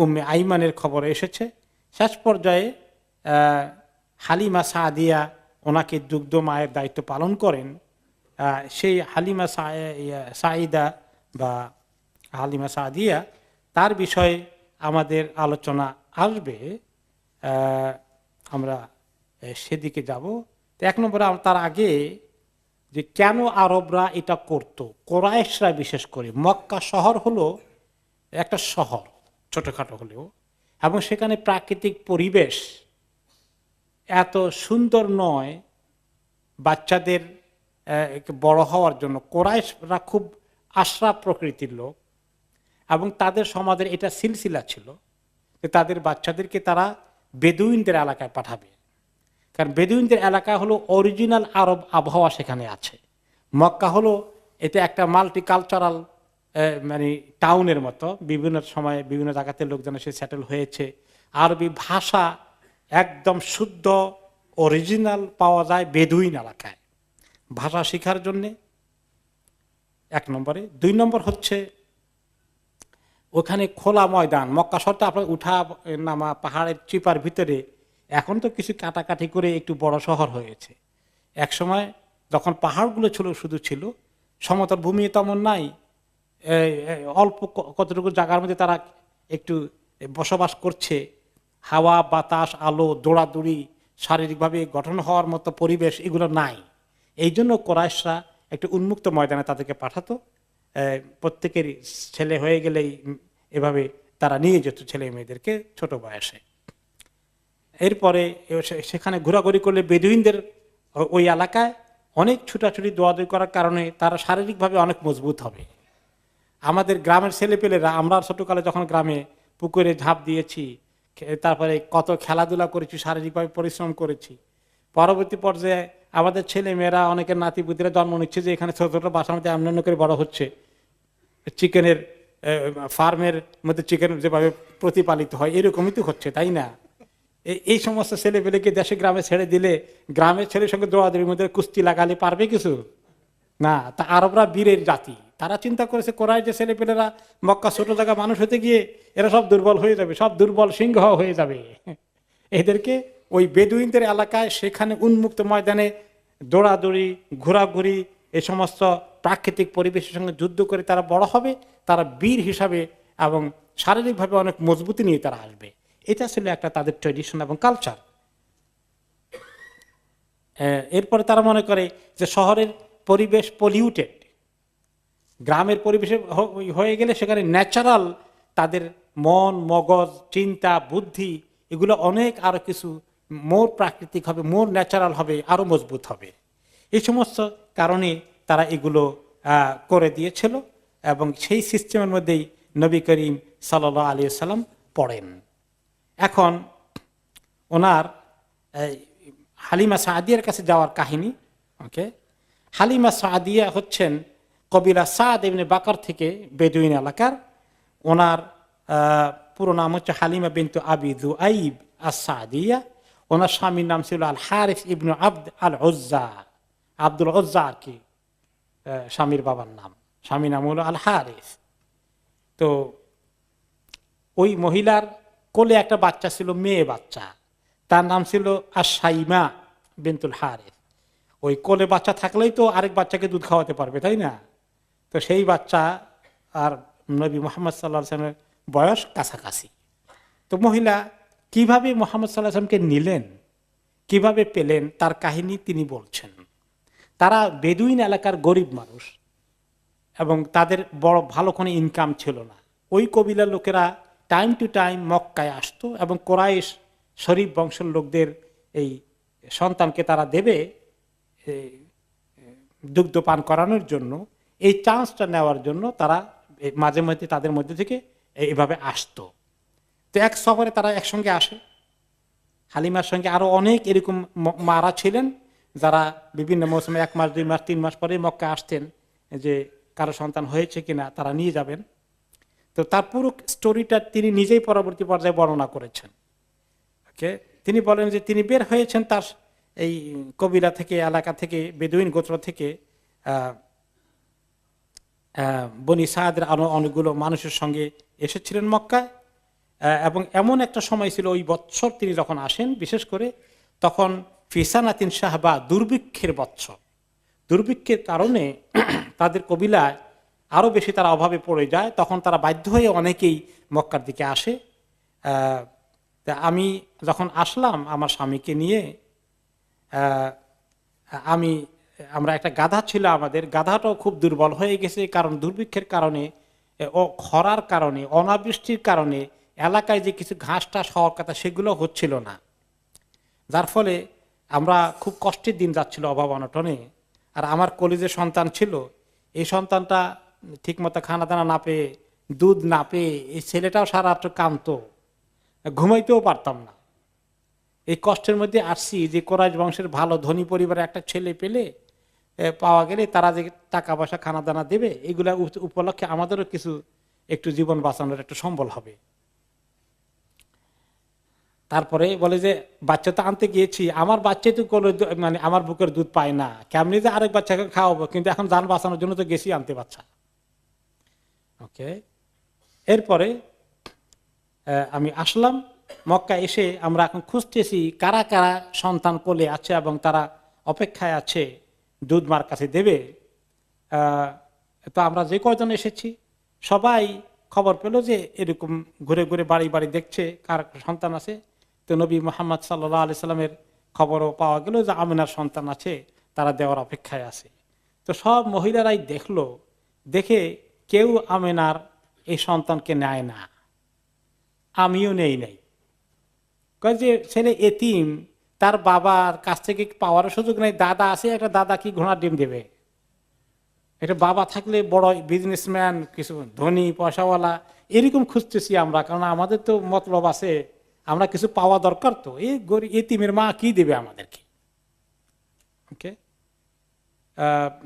উম্মে আইমানের খবর এসেছে। শেষ পর্যায়ে হালিমা সাদিয়া ওনাকে দুগ্ধ মায়ের দায়িত্ব পালন করেন। সেই হালিমা সাইদা বা হালিমা সাদিয়া, তার বিষয়ে আমাদের আলোচনা আসবে, আমরা সেদিকে যাব। তো এক নম্বরে তার আগে যে কেন আরবরা এটা করত, কোরাইশরা বিশেষ করে। মক্কা শহর হলো একটা শহর, ছোটখাটো হলেও, এবং সেখানে প্রাকৃতিক পরিবেশ এত সুন্দর নয় বাচ্চাদের বড় হওয়ার জন্য। কোরাইশরা খুব আশরাফ প্রকৃতির লোক, এবং তাদের সমাজের এটা সিলসিলা ছিল যে তাদের বাচ্চাদেরকে তারা বেদুইনদের এলাকায় পাঠাবে। কারণ বেদুইনদের এলাকা হলো অরিজিনাল আরব আবহাওয়া সেখানে আছে। মক্কা হলো এটা একটা মাল্টি কালচারাল মানে টাউনের মতো, বিভিন্ন সময়ে বিভিন্ন জায়গাতে লোকজন এসে সেটেল হয়েছে। আরবি ভাষা একদম শুদ্ধ অরিজিনাল পাওয়া যায় বেদুইন এলাকায় ভাষা শেখার জন্যে, এক নম্বরে। দুই নম্বর হচ্ছে ওখানে খোলা ময়দান। মক্কা শহরটা আপনার উঠা নামা পাহাড়ের চিপার ভিতরে, এখন তো কিছু কাটাকাটি করে একটু বড় শহর হয়েছে। এক সময় যখন পাহাড়গুলো শুধু ছিল, সমতল ভূমি তেমন নাই, অল্প কতটুকু জায়গার মধ্যে তারা একটু বসবাস করছে। হাওয়া বাতাস আলো দৌড়াদৌড়ি শারীরিকভাবে গঠন হওয়ার মতো পরিবেশ এগুলো নাই। এই জন্য কোরাইশরা একটু উন্মুক্ত ময়দানে তাদেরকে পাঠাতো। প্রত্যেকের ছেলে হয়ে গেলেই এভাবে তারা নিয়ে যেত ছেলে মেয়েদেরকে ছোট বয়সে। এরপরে সেখানে ঘোরাঘুরি করলে বেদুইনদের ওই এলাকায় অনেক ছুটাছুটি দৌড়াদৌড়ি করার কারণে তারা শারীরিকভাবে অনেক মজবুত হবে। আমাদের গ্রামের ছেলেপেলেরা, আমরা ছোটকালে যখন গ্রামে পুকুরে ঝাঁপ দিয়েছি, তারপরে কত খেলাধুলা করেছি, শারীরিকভাবে পরিশ্রম করেছি, পরবর্তী পর্যায়ে আমাদের ছেলে মেয়েরা অনেকের নাতিপুতিরা জন্ম নিচ্ছে যে এখানে ছোট ছোট বাসার মধ্যে এমন করে বড় হচ্ছে। চিকেনের ফার্মের মধ্যে চিকেন যেভাবে প্রতিপালিত হয় এরকমই তো হচ্ছে, তাই না? এই সমস্ত ছেলেপেলেকে দেশে গ্রামে ছেড়ে দিলে গ্রামের ছেলের সঙ্গে দৌড়াদৌড়ির মধ্যে কুস্তি লাগালে পারবে কিছু না। তা আরবরা বীরের জাতি, তারা চিন্তা করেছে কোরাইশ যে ছেলেপেলেরা মক্কা ছোট জায়গা মানুষ হতে গিয়ে এরা সব দুর্বল হয়ে যাবে, সব দুর্বল সিংহ হয়ে যাবে। এদেরকে ওই বেদুইনদের এলাকায় সেখানে উন্মুক্ত ময়দানে দৌড়াদৌড়ি ঘোরাঘুরি এই সমস্ত প্রাকৃতিক পরিবেশের সঙ্গে যুদ্ধ করে তারা বড় হবে, তারা বীর হিসাবে এবং শারীরিকভাবে অনেক মজবুতি নিয়ে তারা আসবে। এটা ছিল একটা তাদের ট্র্যাডিশন এবং কালচার। এরপরে তারা মনে করে যে শহরের পরিবেশ পলিউটেড, গ্রামের পরিবেশে হয়ে গেলে সেখানে ন্যাচারাল তাদের মন মগজ চিন্তা বুদ্ধি এগুলো অনেক আরো কিছু মোর প্রাকৃতিক হবে, মোর ন্যাচারাল হবে, আরো মজবুত হবে। এই সমস্ত কারণে তারা এগুলো করে দিয়েছিল এবং সেই সিস্টেমের মধ্যেই নবী করিম সাল্লাল্লাহু আলাইহি ওয়াসাল্লাম পড়েন। এখন ওনার হালিমা সাদিয়ার কাছে যাওয়ার কাহিনী। ওকে, হালিমা সাদিয়া হচ্ছেন কবিলা সাদ ইবনে বাকর থেকে বেদুইন এলাকার। ওনার পুরো নাম হচ্ছে হালিমা বিনতু আবি যুআইব আস-সাদিয়া। ওনার স্বামীর নাম ছিল আল হারিস ইবনু আব্দ আল উজ্জা, আব্দুল উজ্জা আর কি স্বামীর বাবার নাম, স্বামীর নাম হলো আল হারিস। তো ওই মহিলার কোলে একটা বাচ্চা ছিল, মেয়ে বাচ্চা, তার নাম ছিল আশ-শাইমা বিনতুল হারিস। ওই কোলে বাচ্চা থাকলেই তো আরেক বাচ্চাকে দুধ খাওয়াতে পারবে, তাই না? তো সেই বাচ্চা আর নবী মুহাম্মদ সাল্লাল্লাহু আলাইহি ওয়াসাল্লামের বয়স কাছাকাছি। তো মহিলা কিভাবে মুহাম্মদ সাল্লাল্লাহু আলাইহি ওয়াসাল্লামকে নিলেন, কিভাবে পেলেন, তার কাহিনী তিনি বলছেন। তারা বেদুইন এলাকার গরিব মানুষ এবং তাদের বড় ভালো কোনো ইনকাম ছিল না। ওই কবিলার লোকেরা টাইম টু টাইম মক্কায় আসতো এবং কোরাইশ শরীফ বংশের লোকদের এই সন্তানকে তারা দেবে দুগ্ধ পান করানোর জন্য। এই চান্সটা নেওয়ার জন্য তারা মাঝে মধ্যে তাদের মধ্যে থেকে এইভাবে আসতো। তো এক সফরে তারা একসঙ্গে আসে। হালিমার সঙ্গে আরো অনেক এরকম মারা ছিলেন যারা বিভিন্ন মৌসুমে 1 মাস 2 মাস 3 মাস পরে মক্কা আসতেন যে কারো সন্তান হয়েছে কিনা তারা নিয়ে যাবেন। তো তার পুরো স্টোরিটা তিনি নিজেই পরবর্তী পর্যায়ে বর্ণনা করেছেন। ওকে, তিনি বলেন যে তিনি বের হয়েছেন তার এই কবিলা থেকে, এলাকা থেকে, বেদুইন গোত্র থেকে বনি সাদের আরো অনেকগুলো মানুষের সঙ্গে এসেছিলেন মক্কায়। এবং এমন একটা সময় ছিল ওই বৎসর তিনি যখন আসেন, বিশেষ করে তখন ফিসানাতিন শাহবা, দুর্ভিক্ষের বৎসর। দুর্ভিক্ষের কারণে তাদের কবিলায় আরো বেশি তারা অভাবে পড়ে যায়। তখন তারা বাধ্য হয়ে অনেকেই মক্কার দিকে আসে। আমি যখন আসলাম আমার স্বামীকে নিয়ে, আমরা একটা গাধা ছিল, আমাদের গাধাটাও খুব দুর্বল হয়ে গেছে, কারণ দুর্ভিক্ষের কারণে ও খরার কারণে, অনাবৃষ্টির কারণে এলাকায় যে কিছু ঘাস টাস হওয়ার কথা সেগুলো হচ্ছিল না। যার ফলে আমরা খুব কষ্টের দিন যাচ্ছিল অভাব অনটনে। আর আমার কলিজের সন্তান ছিল, এই সন্তানটা ঠিকমতো খানা দানা না পেয়ে, দুধ না পেয়ে, এই ছেলেটাও সারা রাত্র কাঁদতো, ঘুমাইতেও পারতাম না। এই কষ্টের মধ্যে আসছি যে কোরাইশ বংশের ভালো ধনী পরিবারের একটা ছেলে পেলে পাওয়া গেলে তারা যে টাকা পয়সা খানা দানা দেবে, এগুলা উপলক্ষে আমাদেরও কিছু একটু জীবন বাঁচানোর একটু সম্বল হবে। তারপরে বলে যে বাচ্চা তো আনতে গিয়েছি, আমার বাচ্চা তো মানে আমার বুকের দুধ পায় না, কেমনি যে আরেক বাচ্চাকে খাওয়াবো, কিন্তু এখন যান বাঁচানোর জন্য তো গেছি আনতে বাচ্চা। ওকে, এরপরে আমি আসলাম মক্কা। এসে আমরা এখন খুঁজতেছি কারা কারা সন্তান কোলে আছে এবং তারা অপেক্ষায় আছে দুধ মার কাছে দেবে। তো আমরা যে কয়জন এসেছি সবাই খবর পেল যে এরকম ঘুরে ঘুরে বাড়ি বাড়ি দেখছে কার সন্তান আছে। তো নবী মুহাম্মদ সাল্লাল্লাহু আলাইহি সাল্লামের খবরও পাওয়া গেল যে আমিনার সন্তান আছে, তারা দেওয়ার অপেক্ষায় আছে। তো সব মহিলারাই দেখলো, দেখে কেউ আমিনার এই সন্তানকে নেয় না, আমিও নেই নাই। কয় যে ছেলে এতিম, তার বাবার কাছ থেকে পাওয়ার সুযোগ নেই, দাদা আছে, একটা দাদা কি ঘোড়ার ডিম দেবে? এটা বাবা থাকলে বড় বিজনেসম্যান, কিছু ধনী পয়সাওয়ালা, এরকম খুঁজতেছি আমরা, কারণ আমাদের তো মতলব আছে, আমরা কিছু পাওয়া দরকার। তো এই গরিব এতিমের মা কি দেবে আমাদেরকে? ওকে,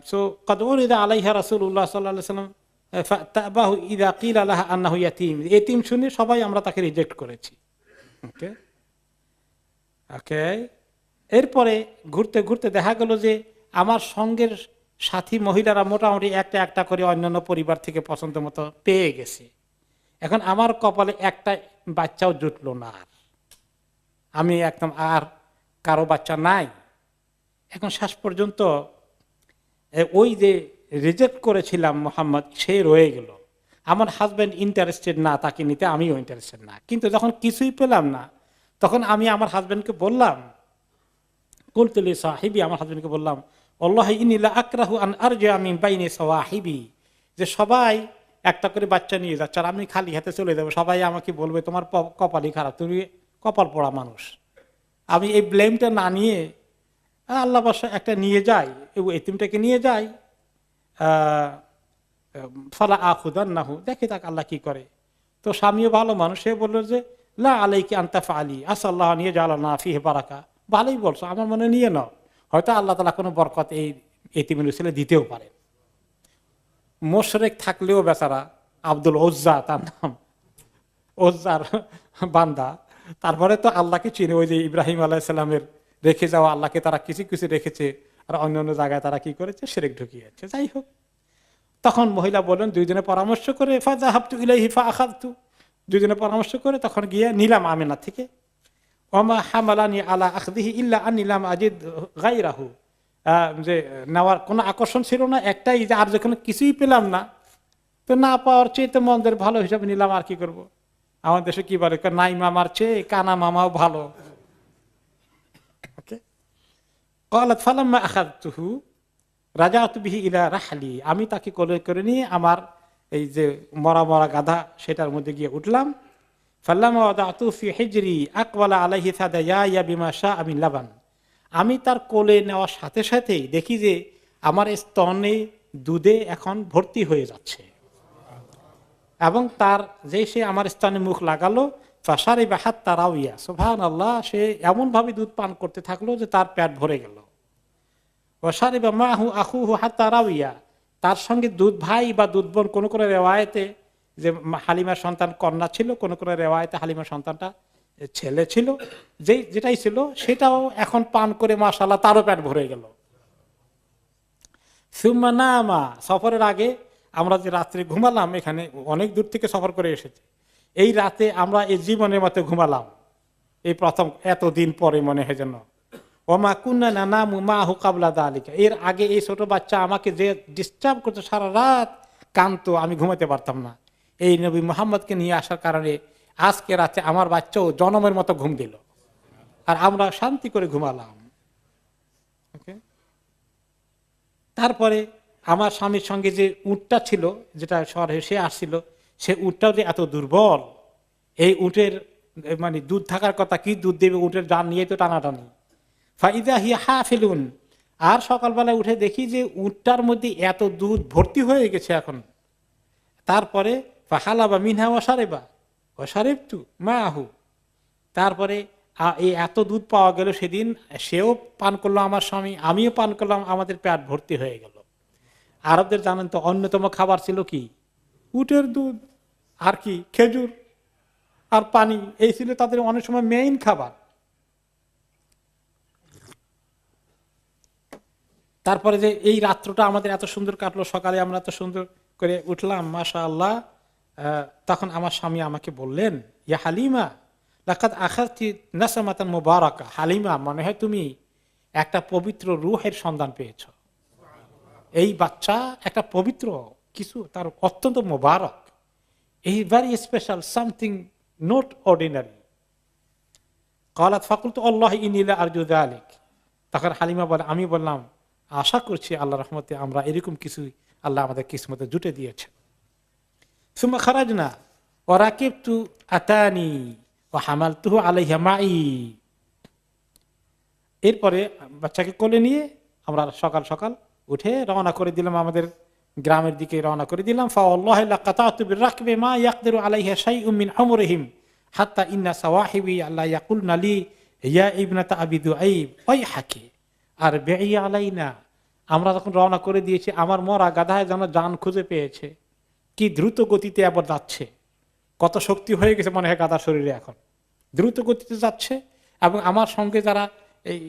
সো কদ উরিদা আলাইহা রাসূলুল্লাহ সাল্লাল্লাহু আলাইহি ওয়াসাল্লাম ফাতাবাহু ইযা কিলা লাহা আন্নাহু ইয়াতীম। এতিম শুনে সবাই আমরা তাকে রিজেক্ট করেছি। ওকে ওকে, এরপরে ঘুরতে ঘুরতে দেখা গেল যে আমার সঙ্গের সাথী মহিলারা মোটামুটি একটা একটা করে অন্যান্য পরিবার থেকে পছন্দ মতো পেয়ে গেছে। এখন আমার কপালে একটা বাচ্চাও জুটলো না, আমি একদম আর কারো বাচ্চা নাই। এখন শেষ পর্যন্ত ওই যে রিজেক্ট করেছিলাম মোহাম্মদ, সে রয়ে গেল। আমার হাজব্যান্ড ইন্টারেস্টেড না তাকে নিতে, আমিও ইন্টারেস্টেড না। কিন্তু যখন কিছুই পেলাম না, তখন আমি আমার হাজব্যান্ডকে বললাম, কুলতুলি সাহিবি, আমার হাজব্যান্ডকে বললাম, আল্লাহ ইন্নী লা আকরাহু আন আরজিআ মিন বাইনি সাওয়াহিবি, যে সবাই একটা করে বাচ্চা নিয়ে যাচ্ছে আর আমি খালি হাতে চলে যাবো, সবাই আমাকে বলবে তোমার কপালই খারাপ, তুমি কপাল পোড়া মানুষ। আমি এই ব্লেমটা না নিয়ে আল্লাহ বাসা একটা নিয়ে যাই, এতিমটাকে নিয়ে যাই, ফালা আখুদান্নাহু, দেখে তাক আল্লাহ কি করে। তো স্বামীও ভালো মানুষ, সে বললো যে লা আলাইকি আনতা ফাআলি আসাল্লাহ নিয়ে জালানা ফিহি বারাকা। ভালোই বলছো, আমার মনে নিয়ে নাও, হয়তো আল্লাহ তাআলা কোনো বরকত এই এতিমের ছেলে দিতেও পারে। মোশরেক থাকলেও বেচারা, আব্দুল ওজ্জা তার নাম, ওজ্জার বান্দা, তারপরে তো আল্লাহকে চিনে। ওই যে ইব্রাহিম আলাইহিস সালামের রেখে যাওয়া আল্লাহকে তারা কিছু কিছু রেখেছে, আর অন্য জায়গায় তারা কি করেছে, শিরক ঢুকিয়েছে। যাই হোক, তখন মহিলা বললেন দুইজনে পরামর্শ করে, ফাযাহাবতু ইলাইহি ফাআখাযতু, দুইজনে পরামর্শ করে তখন গিয়ে নিলাম আমিনা থেকে। ওমা হামালানি আলা আখদিহি ইল্লা আন্নী লাম আজিদ গায়রাহু, যে নেওয়ার কোনো আকর্ষণ ছিল না, একটাই যে আর যখন কিছুই পেলাম না, তো না পাওয়ার চেয়ে তো মন্দের ভালো হিসাবে নিলাম, আর কি করব। আমাদের দেশে কি বলে, নাই মামার চেয়ে কানা মামাও ভালো। ক্বালাত ফালাম্মা আখাযতুহু রাজা'তু বিহি ইলা রাহলি, আমি তাকে কোলে করে নিয়ে আমার এই যে মরা মরা গাধা সেটার মধ্যে গিয়ে উঠলাম। ফাল্লামা ওয়াদা'তু ফি হিজরি আকবালা আলাইহি সাদায়া বিমা শাআ মিন লাবান, আমি তার কোলে নেওয়ার সাথে সাথেই দেখি যে আমার স্তনে দুধে এখন ভর্তি হয়ে যাচ্ছে, এবং তার যে সে আমার স্তনে মুখ লাগালো, ফাশারিবা হাত্তা রাউইয়া, সুবহানাল্লাহ, সে এমন ভাবে দুধ পান করতে থাকলো যে তার পেট ভরে গেল। ওয়াশারিবা মাহু আখুহু হাত্তা রাউইয়া, তার সঙ্গে দুধ ভাই বা দুধ বোন, কোন কোন রেওয়ায়েতে যে হালিমার সন্তান কন্যা ছিল, কোন কোন রেওয়ায়েতে হালিমার সন্তানটা ছেলে ছিল, যেটাই ছিল সেটাও এখন পান করে মাশাআল্লাহ তারও পেট ভরে গেল। সুম্মা নামা, সফরের আগে আমরা যে রাত্রে ঘুমালাম, এখানে অনেক দূর থেকে সফর করে এসেছি, এই রাতে আমরা এই জীবনের মতো ঘুমালাম, এই প্রথম এতদিন পরে মনে হয় যেন। ওমা কুন্না নানামু মাহু কাবলা যালিকা, এর আগে এই ছোট বাচ্চা আমাকে যে ডিস্টার্ব করতো, সারা রাত কাঁদতো, আমি ঘুমাতে পারতাম না। এই নবী মুহাম্মদকে নিয়ে আসার কারণে আজকে রাতে আমার বাচ্চাও জনমের মতো ঘুম দিল, আর আমরা শান্তি করে ঘুমালাম। ওকে, তারপরে আমার স্বামীর সঙ্গে যে উটটা ছিল, যেটা শহরে সে আসছিল, সে উটটাও যে এত দুর্বল, এই উটের মানে দুধ থাকার কথা, কি দুধ দেবে, উটের জান নিয়ে তো টানাটানি। ফাইদা হিয়া হাফিলুন, আর সকালবেলায় উঠে দেখি যে উটটার মধ্যে এত দুধ ভর্তি হয়ে গেছে এখন। তারপরে ফাহালাবা মিনহা ওয়াশারিবা ওয়াশারিবতু মাহু, তারপরে এই এত দুধ পাওয়া গেল সেদিন, সেও পান করলো আমার স্বামী, আমিও পান করলাম, আমাদের পেট ভর্তি হয়ে গেল। আরবদের জানেন তো অন্যতম খাবার ছিল কি, উটের দুধ, আর কি খেজুর আর পানি, এই ছিল তাদের অনেক সময় মেইন খাবার। তারপরে যে এই রাত্রটা আমাদের এত সুন্দর কাটলো, সকালে আমরা এত সুন্দর করে উঠলাম মাশাআল্লাহ। তখন আমার স্বামী আমাকে বললেন, ইয়া হালিমা লাকাদ আখাযতি নাসমাতান মুবারাকা, হালিমা, মনে হয় তুমি একটা পবিত্র রূহের সন্ধান পেয়েছো। এই বাচ্চা একটা পবিত্র কিছু, তার অত্যন্ত মুবারক, এই very special, something not ordinary. ক্বালাত ফাকুলতু আল্লাহি ইন্নী লা আরজু যালিক, তখন হালিমা বলে, আমি বললাম আশা করছি আল্লাহর রহমতে আমরা এরকম কিছু আল্লাহ আমাদের কিসমতে জুটে দিয়েছে। সুম্মা খারাজনা ওয়া রাকিবতু আতানি ওয়া হামালতুহু আলাইহা মাই, এরপরে বাচ্চাকে কোলে নিয়ে আমরা সকাল সকাল উঠে রওনা করে দিলাম, আমাদের গ্রামের দিকে রওনা করে দিলাম। ফাওয়াল্লাহি লাকাতাতু বিরাকবি মা ইয়াকদিরু আলাইহা শাইউম মিন আমরিহিম হাত্তা ইন্না সাওয়াহিবি আল্লাহ ইয়াকুলনা লি ইয়া ইবনাতা আবি দুআইব ওয়াইহাকি আর বেঈ আলাইনা, আমরা যখন রওনা করে দিয়েছি, আমার মরা গাধায় যেন জান খুঁজে পেয়েছে, কি দ্রুত গতিতে আবার যাচ্ছে, কত শক্তি হয়ে গেছে মনে হয় গাধার শরীরে, এখন দ্রুত গতিতে যাচ্ছে। এবং আমার সঙ্গে যারা এই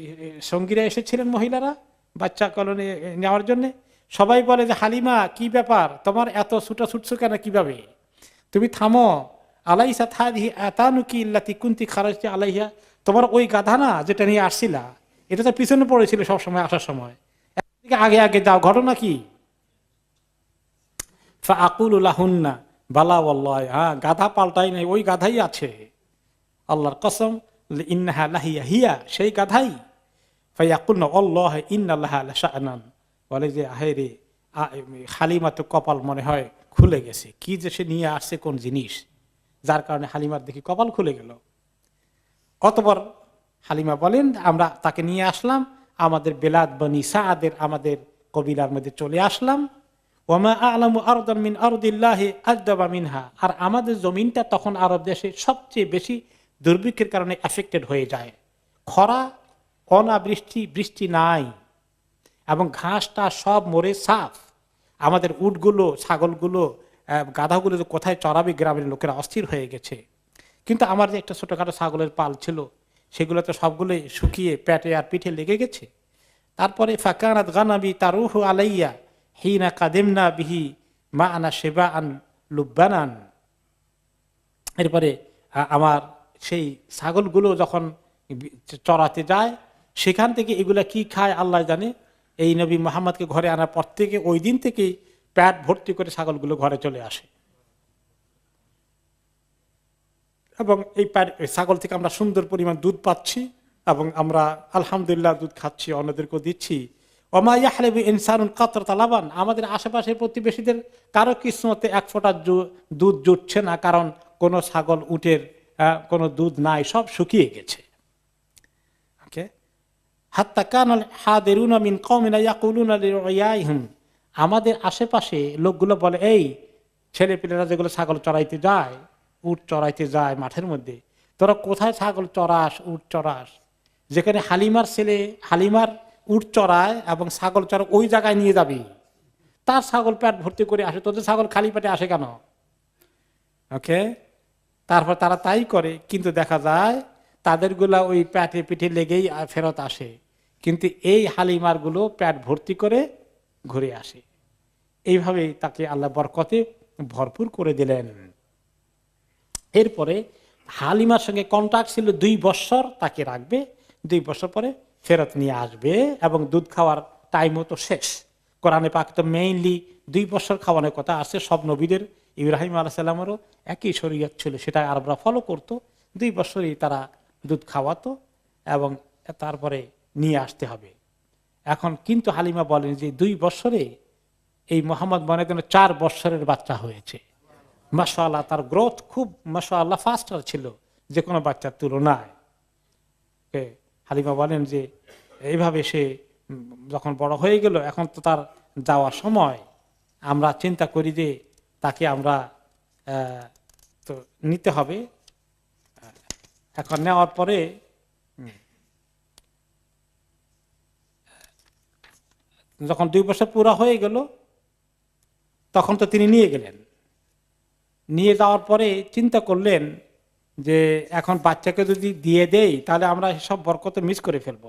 সঙ্গীরা এসেছিলেন, মহিলারা বাচ্চা কলোনি নেওয়ার জন্য, সবাই বলে যে হালিমা কি ব্যাপার, তোমার এত ছুটা ছুটছো কেন, কিভাবে, তুমি থামো। আলাইসা থাদিহি আতানুকি ইল্লাতি কুনতি খারাজতি আলাইহা, তোমার ওই গাধা না যেটা নিয়ে আসছিলা, এটা তো পিছনে পড়েছিল সবসময় আসার সময়, আগে আগে যাও, ঘটনা কি? ফাআকুলু লাহুন্না বালা ওয়াল্লাহি, হ্যাঁ গাধা পাল্টাই নাই, ওই গাধাই আছে, আল্লাহর কসম, ইন্নাহা লাহিয়া হিয়া, সেই গাধাই। ফায়াকুলনা আল্লাহি ইন্না লাহা লাশাআনান, বলে যে আহেরে হালিমা তো কপাল মনে হয় খুলে গেছে, কি যে সে নিয়ে আসছে কোন জিনিস, যার কারণে হালিমার দেখি কপাল খুলে গেল। অতঃপর হালিমা বলেন, আমরা তাকে নিয়ে আসলাম, আমাদের বেলাদ বনি সাআদের আমাদের কবিলার মধ্যে চলে আসলাম। ওয়ামা আ'লামু আরদান মিন আরদিল্লাহি আজদাবা মিনহা, আর আমাদের জমিনটা তখন আরব দেশে সবচেয়ে বেশি দুর্ভিক্ষের কারণে এফেক্টেড হয়ে যায়, খরা, অনাবৃষ্টি, বৃষ্টি নাই, এবং ঘাসটা সব মরে সাফ। আমাদের উটগুলো, ছাগলগুলো, গাধাগুলো যে কোথায় চড়াবে, গ্রামের লোকেরা অস্থির হয়ে গেছে। কিন্তু আমার যে একটা ছোটখাটো ছাগলের পাল ছিল, সেগুলো তো সবগুলোই শুকিয়ে পেটে আর পিঠে লেগে গেছে। তারপরে ফাকানাত গানাবি তারুহু আলাইয়া হিনা কাদিমনা বিহি মা আনা সেবা আন লুব্বানান, এরপরে আমার সেই ছাগলগুলো যখন চড়াতে যায়, সেখান থেকে এগুলা কি খায় আল্লাহ জানে। এই নবী মুহাম্মদকে ঘরে আনার পর থেকে ওই দিন থেকেই প্যাট ভর্তি করে ছাগলগুলো ঘরে চলে আসে, এবং এই ছাগল থেকে আমরা সুন্দর পরিমাণ দুধ পাচ্ছি এবং আমরা আলহামদুলিল্লাহ দুধ খাচ্ছি, অন্যদেরকেও দিচ্ছি। ওমা ইয়াহলিবু ইনসানুন কাতরাতা লাবান, আমাদের আশেপাশের প্রতিবেশীদের কারো কিসমতে এক ফোঁটা দুধ জুটছে না, কারণ কোনো ছাগল উটের কোনো দুধ নাই, সব শুকিয়ে গেছে। ওকে, হাত্তা কানাল হাদিরুনা মিন কওমিনা ইয়াকুলুনা লিরুয়াইহিম, আমাদের আশেপাশে লোকগুলো বলে, এই ছেলেপিলেরা যেগুলো ছাগল চড়াইতে যায়, উট চড়াইতে যায় মাঠের মধ্যে, তোরা কোথায় ছাগল চড়াস, উট চড়াস? যেখানে হালিমার উট চড়ায় এবং ছাগল চড়ায় ওই জায়গায় নিয়ে যাবি, তার ছাগল পেট ভর্তি করে আসে, তোদের ছাগল খালি পেটে আসে কেন? ওকে, তারপর তারা তাই করে, কিন্তু দেখা যায় তাদেরগুলা ওই পেটে পিঠে লেগেই ফেরত আসে, কিন্তু এই হালিমার গুলো পেট ভর্তি করে ঘুরে আসে। এইভাবেই তাকে আল্লাহ বরকতে ভরপুর করে দিলেন। এরপরে হালিমার সঙ্গে কন্ট্রাক্ট ছিল 2 বছর তাকে রাখবে, 2 বছর পরে ফেরত নিয়ে আসবে, এবং দুধ খাওয়ার টাইমও তো শেষ। কোরআনে পাক তো মেইনলি 2 বছর খাওয়ানোর কথা আছে সব নবীদের। ইব্রাহিম আলাইহিস সালামেরও একই শরীয়ত ছিল, সেটা আরবরা ফলো করতো। 2 বছরই তারা দুধ খাওয়াতো এবং তারপরে নিয়ে আসতে হবে। এখন কিন্তু হালিমা বলেন যে 2 বছরে এই মোহাম্মদ মনে করেন 4 বছরের বাচ্চা হয়েছে। মাশাআল্লাহ, তার গ্রোথ খুব মাশাআল্লাহ ফাস্টার ছিল যে কোনো বাচ্চার তুলনায়। হালিমা বলেন যে এইভাবে সে যখন বড় হয়ে গেল, এখন তো তার যাওয়ার সময়, আমরা চিন্তা করি যে তাকে আমরা তো নিতে হবে। এখন নেওয়ার পরে যখন 2 বছর পুরা হয়ে গেল, তখন তো তিনি নিয়ে গেলেন। নিয়ে যাওয়ার পরে চিন্তা করলেন যে এখন বাচ্চাকে যদি দিয়ে দেই তাহলে আমরা সব বরকত মিস করে ফেলব,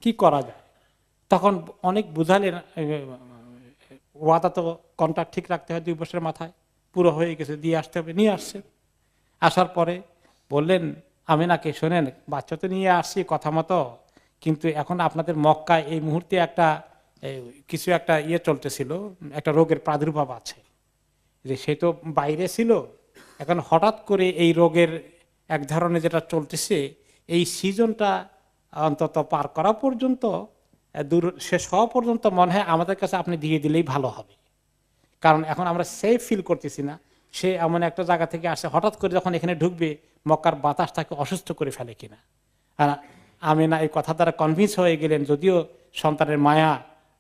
কি করা যায়? তখন অনেক বুঝালেন, ওয়াদা তো কন্ট্রাক্ট ঠিক রাখতে হয়, 2 বছরের মাথায় পুরো হয়ে গেছে, দিয়ে আসতে হবে। নিয়ে আসছে, আসার পরে বললেন আমিনাকে, শোনেন বাচ্চা তো নিয়ে আসছি কথা মতো, কিন্তু এখন আপনাদের মক্কায় এই মুহূর্তে কিছু একটা চলতেছিল, একটা রোগের প্রাদুর্ভাব আছে, যে সে তো বাইরে ছিল, এখন হঠাৎ করে এই রোগের এক ধরনের যেটা চলতেছে, এই সিজনটা অন্তত পার করা পর্যন্ত, শেষ হওয়া পর্যন্ত মনে হয় আমাদের কাছে আপনি দিয়ে দিলেই ভালো হবে, কারণ এখন আমরা সেফ ফিল করতেছি না। সে এমন একটা জায়গা থেকে আসে, হঠাৎ করে যখন এখানে ঢুকবে মক্কার বাতাস তাকে অসুস্থ করে ফেলে কিনা। আর আমিনা এই কথা দ্বারা কনভিন্স হয়ে গেলেন, যদিও সন্তানের মায়া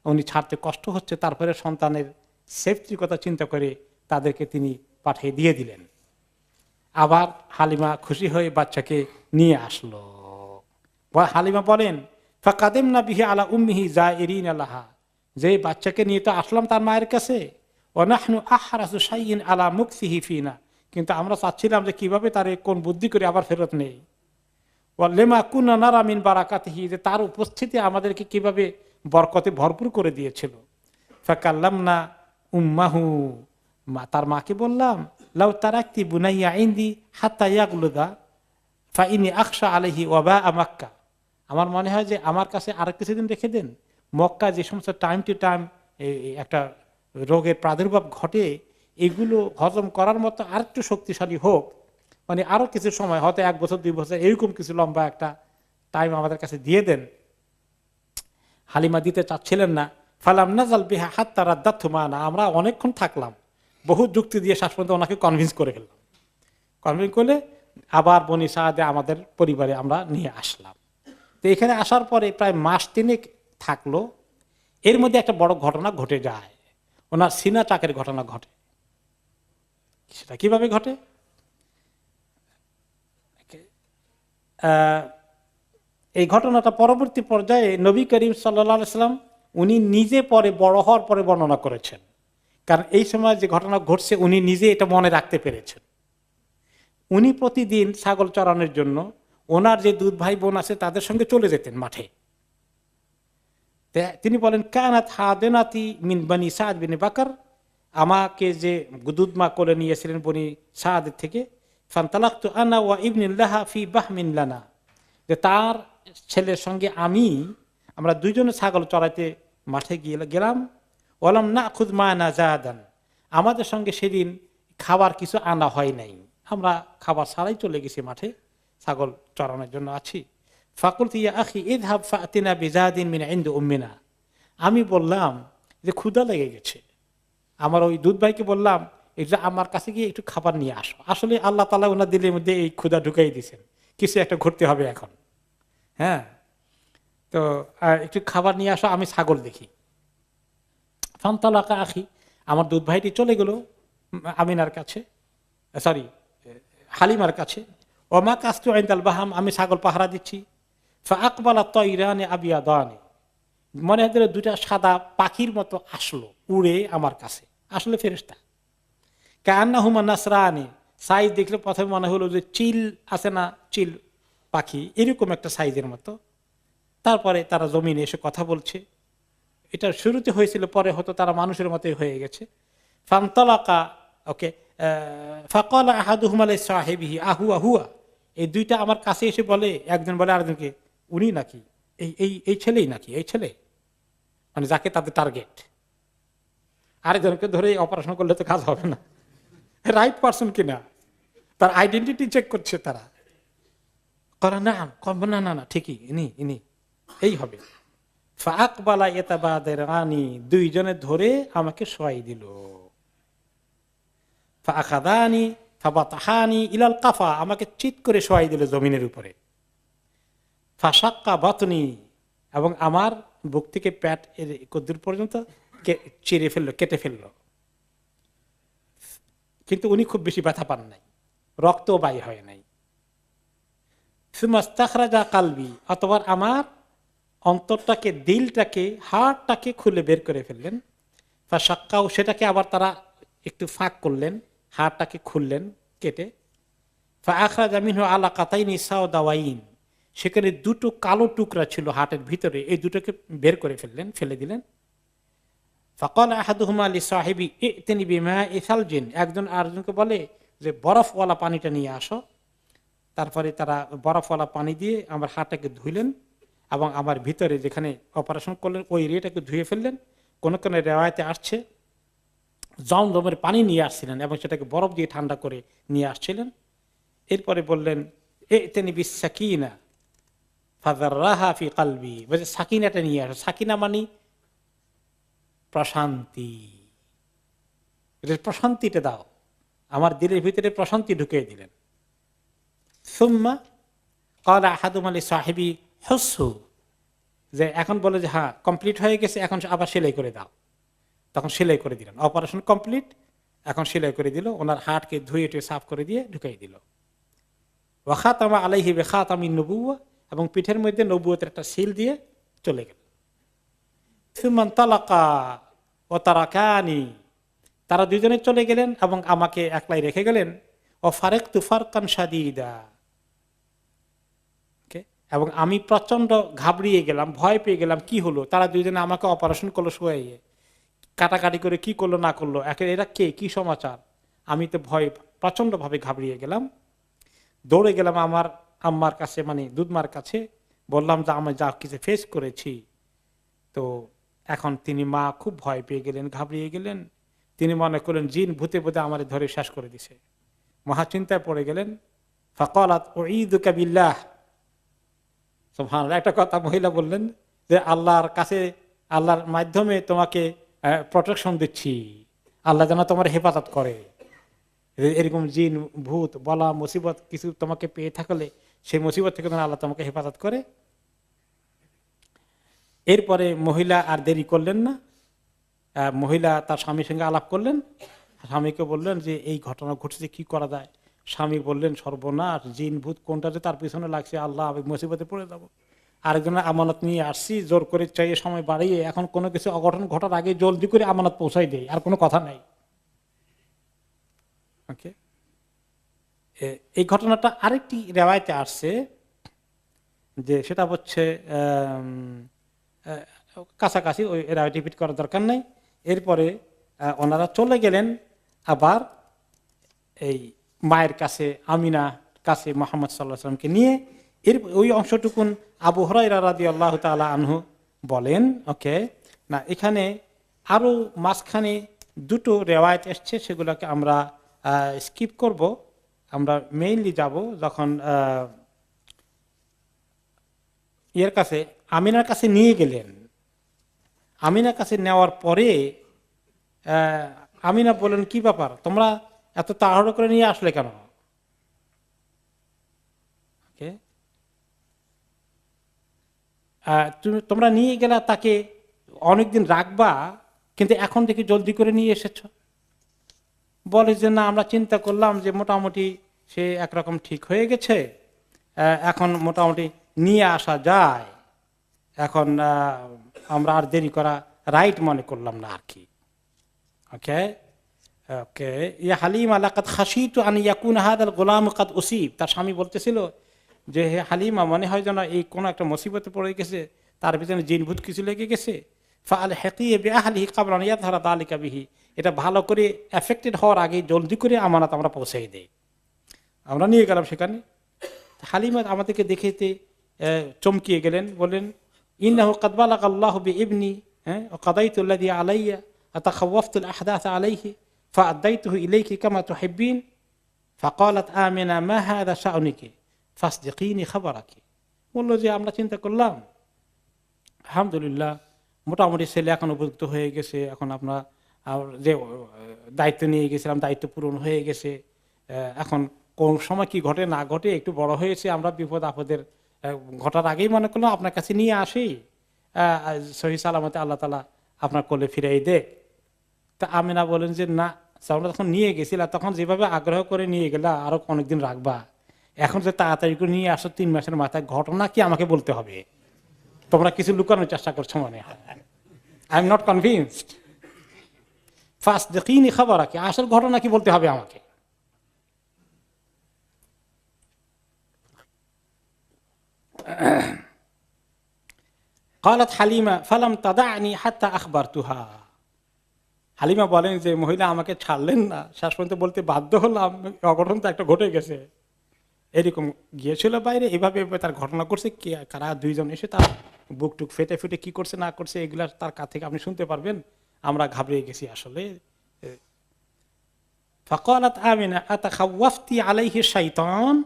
উনি ছাড়তে কষ্ট হচ্ছে, তারপরে সন্তানের সেফটির কথা চিন্তা করে তাদেরকে তিনি পাঠিয়ে দিয়ে দিলেন। আবার হালিমা খুশি হয়ে বাচ্চাকে নিয়ে আসলো। হালিমা বলেন ফাকাদিমনা বিহি আলা উম্মিহি জাইরিন লাহা, যে বাচ্চাকে নিয়ে তো আসলাম তার মায়ের কাছে, ওয়া নাহনু আহরাসু শাইইন আলা মুকসিহি ফিনা, কিন্তু আমরা চাচ্ছিলাম যে কিভাবে তার কোন বুদ্ধি করে আবার ফেরত নেই। ওয়া লিমা কুননা নারা মিন বারাকাতিহি, যে তার উপস্থিতি আমাদেরকে কিভাবে বরকতে ভরপুর করে দিয়েছিল। ফাকাল্লামনা উম্মাহু, তার মাকে বললাম লাউ তারাকতি বুনাইয়া ইনদি হাত্তা ইয়াগলুদা ফাইনি আখশা আলাইহি ওয়াবা মাক্কা, আমার মনে হয় যে আমার কাছে আর কিছুদিন রেখে দেন, মক্কা যে সমস্ত টাইম টু টাইম একটা রোগের প্রাদুর্ভাব ঘটে, এগুলো হজম করার মতো আর একটু শক্তিশালী হোক, মানে আরো কিছু সময়, হয়তো 1 বছর 2 বছর এরকম কিছু লম্বা একটা টাইম আমাদের কাছে দিয়ে দেন। হালিমা দিতে চাচ্ছিলেন না। ফালাম নাজাল বিহা হাত্তা রাদ্দাতহু মানা, আমরা অনেকক্ষণ থাকলাম, বহু যুক্তি দিয়ে শেষ পর্যন্ত ওনাকে কনভিন্স করে ফেললাম। কনভিন্স করলে আবার বনি সাআদে আমাদের পরিবারে আমরা নিয়ে আসলাম। তো এখানে আসার পরে প্রায় মাস 3 থাকলো। এর মধ্যে একটা বড় ঘটনা ঘটে যায়, ওনার সিনা চাকের ঘটনা ঘটে। সেটা কিভাবে ঘটে? এই ঘটনাটা পরবর্তী পর্যায়ে নবী করিম সাল্লাল্লাহু আলাইহি সাল্লাম উনি নিজে পরে বড় হওয়ার পরে বর্ণনা করেছেন, কারণ এই সময় যে ঘটনা ঘটছে উনি নিজে এটা মনে রাখতে পেরেছেন। উনি প্রতিদিন ছাগল চড়ানোর জন্য ওনার যে দুধ ভাই বোন আছে তাদের সঙ্গে চলে যেতেন মাঠে। তিনি বলেন কানাত হাদেনাতি মিন বনি সাদ বিন বাকর, আমাকে যে দুধ মা করে নিয়েছিলেন বনি সাদের থেকে, ফান্তালাকতু আনা ওয়া ইবনুল্লাহা ফি বাহমিন লানা, যে তার ছেলের সঙ্গে আমরা 2 জনে ছাগল চড়াইতে মাঠে গেলাম। ওয়ালাম নাখুয মা'না যাদান, আমাদের সঙ্গে সেদিন খাবার কিছু আনা হয় নাই, আমরা খাবার ছাড়াই চলে গেছি মাঠে, ছাগল চড়ানোর জন্য আছি। ফাকুলতু ইয়া আখি ইযহাব ফা'তিনা বিযাদিন মিন ইনদি উম্মিনা, আমি বললাম যে ক্ষুধা লেগে গেছে, আমার ওই দুধ ভাইকে বললাম এটা আমার কাছে গিয়ে একটু খাবার নিয়ে আসো। আসলে আল্লাহ তাআলা ওনার দিলের মধ্যে এই ক্ষুধা ঢুকাই দিয়েছেন, কিছু একটা ঘুরতে হবে এখন। হ্যাঁ, তো একটু খাবার নিয়ে আসো, আমি ছাগল দেখি। ফান্তালাকা আখি, আমার দুধ ভাইটি চলে গেল আমিনার কাছে, সরি হালিমার কাছে। ওমা কাস্তু ইনদাল বাহাম, আমি ছাগল পাহারা দিচ্ছি। ফাআকবালা তায়রানি আবিয়াদানি, মনে হয় দুটা সাদা পাখির মতো আসলো উড়ে আমার কাছে, আসলে ফেরেশতা। কান্নাহুমা নাসরানি, সাইজ দেখলে প্রথমে মনে হলো যে চিল আছে না, চিল পাখি এরকম একটা সাইজের মতো। তারপরে তারা জমিনে এসে কথা বলছে, এটা শুরুতে হয়েছিল, পরে হয়তো তারা মানুষের মতোই হয়ে গেছে। ফান্তালাকা, ওকে, ফাকালা আহাদুহুমা লিসাহিবিহি আহুয়া হুয়া, এই দুইটা আমার কাছে এসে বলে, একজন বলে আরেকজনকে উনি নাকি, এই ছেলেই নাকি, এই ছেলে, মানে যাকে তাদের টার্গেট। আরেকজনকে ধরে অপারেশন করলে তো কাজ হবে না, রাইট পারসন কিনা তার আইডেন্টিটি চেক করছে তারা। করা না, না না না ঠিকই, ইনি এই হবে। ফাআকবালা ইয়াতাবাদারানি, দুইজনে ধরে আমাকে শোয়াই দিল। ফাআখাযানি ফাবাতাহানি ইলাল কাফা, আমাকে চিৎ করে শোয়াই দিল জমিনের উপরে। ফাশাক্কা বাতনি, এবং আমার বুক থেকে পেট এর কদ্দুর পর্যন্ত চিরে ফেললো, কেটে ফেললো। কিন্তু উনি খুব বেশি ব্যথা পান নাই, রক্ত বাই হয় নাই। সুমাস্তাখরাজা কালবি, অতঃপর আমার অন্তরটাকে, দিলটাকে, হাড়টাকে খুলে বের করে ফেললেন। ফাশাক্কাও, সেটাকে আবার তারা একটু ফাঁক করলেন, হাড়টাকে খুললেন কেটে। ফাআখরাজা মিনহু আলাকাতাইনি সাওদাওয়াইন, সেখানে দুটো কালো টুকরা ছিল হাটের ভিতরে, এই দুটোকে বের করে ফেললেন, ফেলে দিলেন। ফাকাল আহাদুহুমা লিসাহিবি ইতিনি বিমা'i সালজিন, একজন আরেকজনকে বলে যে বরফওয়ালা পানিটা নিয়ে আসো। তারপরে তারা বরফওয়ালা পানি দিয়ে আমার হাতটাকে ধুইলেন এবং আমার ভিতরে যেখানে অপারেশন করলেন ওই এরিয়াটাকে ধুয়ে ফেললেন। কোন কোন রেওয়ায়েতে আসছে জমজমের পানি নিয়ে আসছিলেন এবং সেটাকে বরফ দিয়ে ঠান্ডা করে নিয়ে আসছিলেন। এরপরে বললেন ইতিনি বিসাকিনা ফাযাররাহা ফি কলবি, বলে সাকিনাটা নিয়ে আসো। সাকিনা মানে প্রশান্তি, প্রশান্তিটা দাও, আমার দিলের ভিতরে প্রশান্তি ঢুকিয়ে দিলেন। সুম্মা ক্বালা আহাদুহুমা লিসাহিবি হুসহু, যে এখন বলে যে হ্যাঁ কমপ্লিট হয়ে গেছে, এখন আবার সেলাই করে দাও। তখন সেলাই করে দিলেন, অপারেশন কমপ্লিট, এখন সেলাই করে দিল, ওনার হাড়কে ধুয়ে টুয়ে সাফ করে দিয়ে ঢুকাই দিল। ওয়া খাতামা আলাইহি বিখাতামিন নবুওয়া, এবং পিঠের মধ্যে নবুয়তের একটা সিল দিয়ে চলে গেল। সুমান তালাকা ও তারাকানি, তারা দুজনে চলে গেলেন এবং আমাকে একলাই রেখে গেলেন। ও ফারেকতু ফারকান শাদীদা, এবং আমি প্রচন্ড ঘাবড়িয়ে গেলাম, ভয় পেয়ে গেলাম। কি হলো, তারা দুজনে আমাকে অপারেশন করলো, শোয়াইয়ে কাটাকাটি করে কি করলো না করলো, এরা কে, কি সমাচার, আমি তো ভয় প্রচন্ড ভাবে ঘাবড়িয়ে গেলাম। দৌড়ে গেলাম আমার আম্মার কাছে, মানে দুধমার কাছে, বললাম যে আমি যা কিছু ফেস করেছি। তো এখন তিনি মা খুব ভয় পেয়ে গেলেন, ঘাবড়িয়ে গেলেন। তিনি মনে করলেন জিন ভূতে ভূতে আমার ধরে শেষ করে দিছে, মহা চিন্তায় পড়ে গেলেন। ফাকালাত উঈদুকা বিল্লাহ, সুবহানাল্লাহ, একটা কথা মহিলা বললেন যে আল্লাহর কাছে, আল্লাহর মাধ্যমে তোমাকে প্রোটেকশন দিচ্ছি, আল্লাহ যেন তোমার হেফাজত করে। এরকম জিন ভূত বলা মুসিবত কিছু তোমাকে পেয়ে থাকলে সেই মুসিবত থেকে যেন আল্লাহ তোমাকে হেফাজত করে। এরপরে মহিলা আর দেরি করলেন না, মহিলা তার স্বামীর সঙ্গে আলাপ করলেন, স্বামীকে বললেন যে এই ঘটনা ঘটছে, কি করা যায়। স্বামী বললেন সর্বনাশ, জিন ভূত কোনটাতে তার পিছনে লাগছে, আল্লাহ আমি মুসিবতে পড়ে যাবো। আরেকজনের আমানত নিয়ে আসছি, জোর করে চাইয়ে সময় বাড়িয়ে, এখন কোনো কিছু অঘটন ঘটার আগে জলদি করে আমানত পৌঁছাই দেয়, আর কোনো কথা নাই। ওকে, এই ঘটনাটা আরেকটি রেওয়ায়েতে আসছে, যে সেটা হচ্ছে কাছাকাছি, ওই রেওয়ায়েত রিপিট করার দরকার নাই। এরপরে ওনারা চলে গেলেন আবার এই মায়ের কাছে, আমিনা কাছে, মুহাম্মদ সাল্লাল্লাহু আলাইহি ওয়াসাল্লামকে নিয়ে। এর ওই অংশটুকুন আবু হুরায়রা রাদিয়াল্লাহু তাআলা আনহু বলেন, ওকে না, এখানে আরো মাঝখানে দুটো রেওয়ায়েত এসছে, সেগুলোকে আমরা স্কিপ করব। আমরা মেইনলি যাব যখন ইয়ের কাছে, আমিনার কাছে নিয়ে গেলেন। আমিনার কাছে নেওয়ার পরে আমিনা বললেন, কি ব্যাপার, তোমরা এত তাড়াহুড়ো করে নিয়ে আসলে কেন? তোমরা নিয়ে গেলা তাকে, অনেকদিন রাখবা, কিন্তু এখন দেখি জলদি করে নিয়ে এসেছ। বলে যে না, আমরা চিন্তা করলাম যে মোটামুটি সে একরকম ঠিক হয়ে গেছে, এখন মোটামুটি নিয়ে আসা যায়, এখন আমরা আর দেরি করা রাইট মনে করলাম না আর কি। ওকে ওকে ইয়া হালিমা লাকাদ খাশিতু আন ইয়াকুনা হাদাল গোলাম কাদ উসিব। তার স্বামী বলতেছিল যে হে হালিমা, মনে হয় যেন এই কোনো একটা মুসিবতে পড়ে গেছে, তার পিছনে জিনভূত কিছু লেগে গেছে। ফাআল হাকিয়া বিআহলিহি ক্বাবলা আন ইয়াযহারা যালিকা বিহি। এটা ভালো করে এফেক্টেড হওয়ার আগে জলদি করে আমানত আমরা পৌঁছে দেই। আমরা নিয়ে গেলাম সেখানে। হালিমা আমাদেরকে দেখেতে চমকিয়ে গেলেন, বলেন ইন্নাহু কাদ বালাগা আল্লাহু বিইবনি ওয়া কাদাইতু আল্লাযী আলাইয়া আতাখাওয়াফতু আল আহদাথ আলাইহি ফাআদাইতুহু ইলাইকি কামা তুহিব্বিন ফাকালাত আমিনা মা হাযা শা'নুকি ফাসদিকিনি খাবারাকি। বলল যে আমরা চিন্তা করলাম, আলহামদুলিল্লাহ মোটামুটি ছেলে এখন উপযুক্ত হয়ে গেছে, এখন আমরা যে দায়িত্ব নিয়ে গেছিলাম দায়িত্ব পূরণ হয়ে গেছে, এখন কোন সময় কি ঘটে না ঘটে, একটু বড় হয়েছে, আমরা বিপদ আপদের ঘটার আগেই মনে করলাম আপনার কাছে নিয়ে আসি, সহি সালামতে আল্লাহ তাআলা আপনার কোলে ফিরাই দেখ। তা আমিনা বলেন যে না, আমরা তখন নিয়ে গেছিলাম, তখন যেভাবে আগ্রহ করে নিয়ে গেলা আরো অনেকদিন রাখবা, এখন যে তাড়াতাড়ি করে নিয়ে আসো 3 মাসের মাথায়, ঘটনা কি আমাকে বলতে হবে? তোমরা কিছু লুকানোর চেষ্টা করছো মনে হয়। I am not convinced. ফাসদিকিনি খাবারাকি, আসল ঘটনা কি বলতে হবে আমাকে। قالت হালিমা ফালাম তাদানি হাত্তা আখবারতুহা। হালিমা বলেন যে মহিলা আমাকে ছাড়লেন না, শেষ পর্যন্ত বলতে বাধ্য হলাম, অঘটন তো একটা ঘটে গেছে। এরকম গিয়েছিল বাইরে, এভাবে তার ঘটনা করছে, কে কারা দুইজন এসে তার বুক টুক ফেটে ফেটে কি করছে না করছে এগুলা তার কাছ থেকে আপনি শুনতে পারবেন। আমরা ঘাবড়ে গেছি আসলে। ফাকালাত আমিনা আতাখাওয়াফতি আলাইহি শাইতান।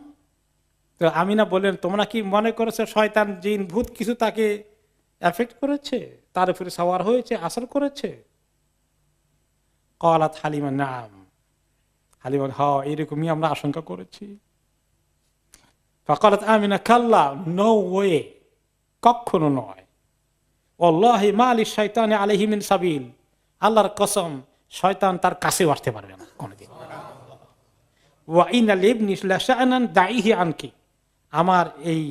তো আমিনা বলেন, তোমরা কি মনে করেছো শয়তান জিন ভূত কিছু তাকে এফেক্ট করেছে, তার উপরে সওয়ার হয়েছে, আসর করেছে? ক্বালাত হালিমা নাম। হালিমা হ্যাঁ, এরকমই আমরা আশঙ্কা করেছি। ফাকালাত আমিনা কাল্লা, নো ওয়ে, কখনো নয়। ওয়াল্লাহি মা লিশ-শাইতানি আলাইহি মিন সাবিল, আল্লাহর কসম শয়তান তার কাছেও আসতে পারবে না কোনদিন। ওয়া ইন্না লিবনি লাশানান দাইহি আনকি, আমার এই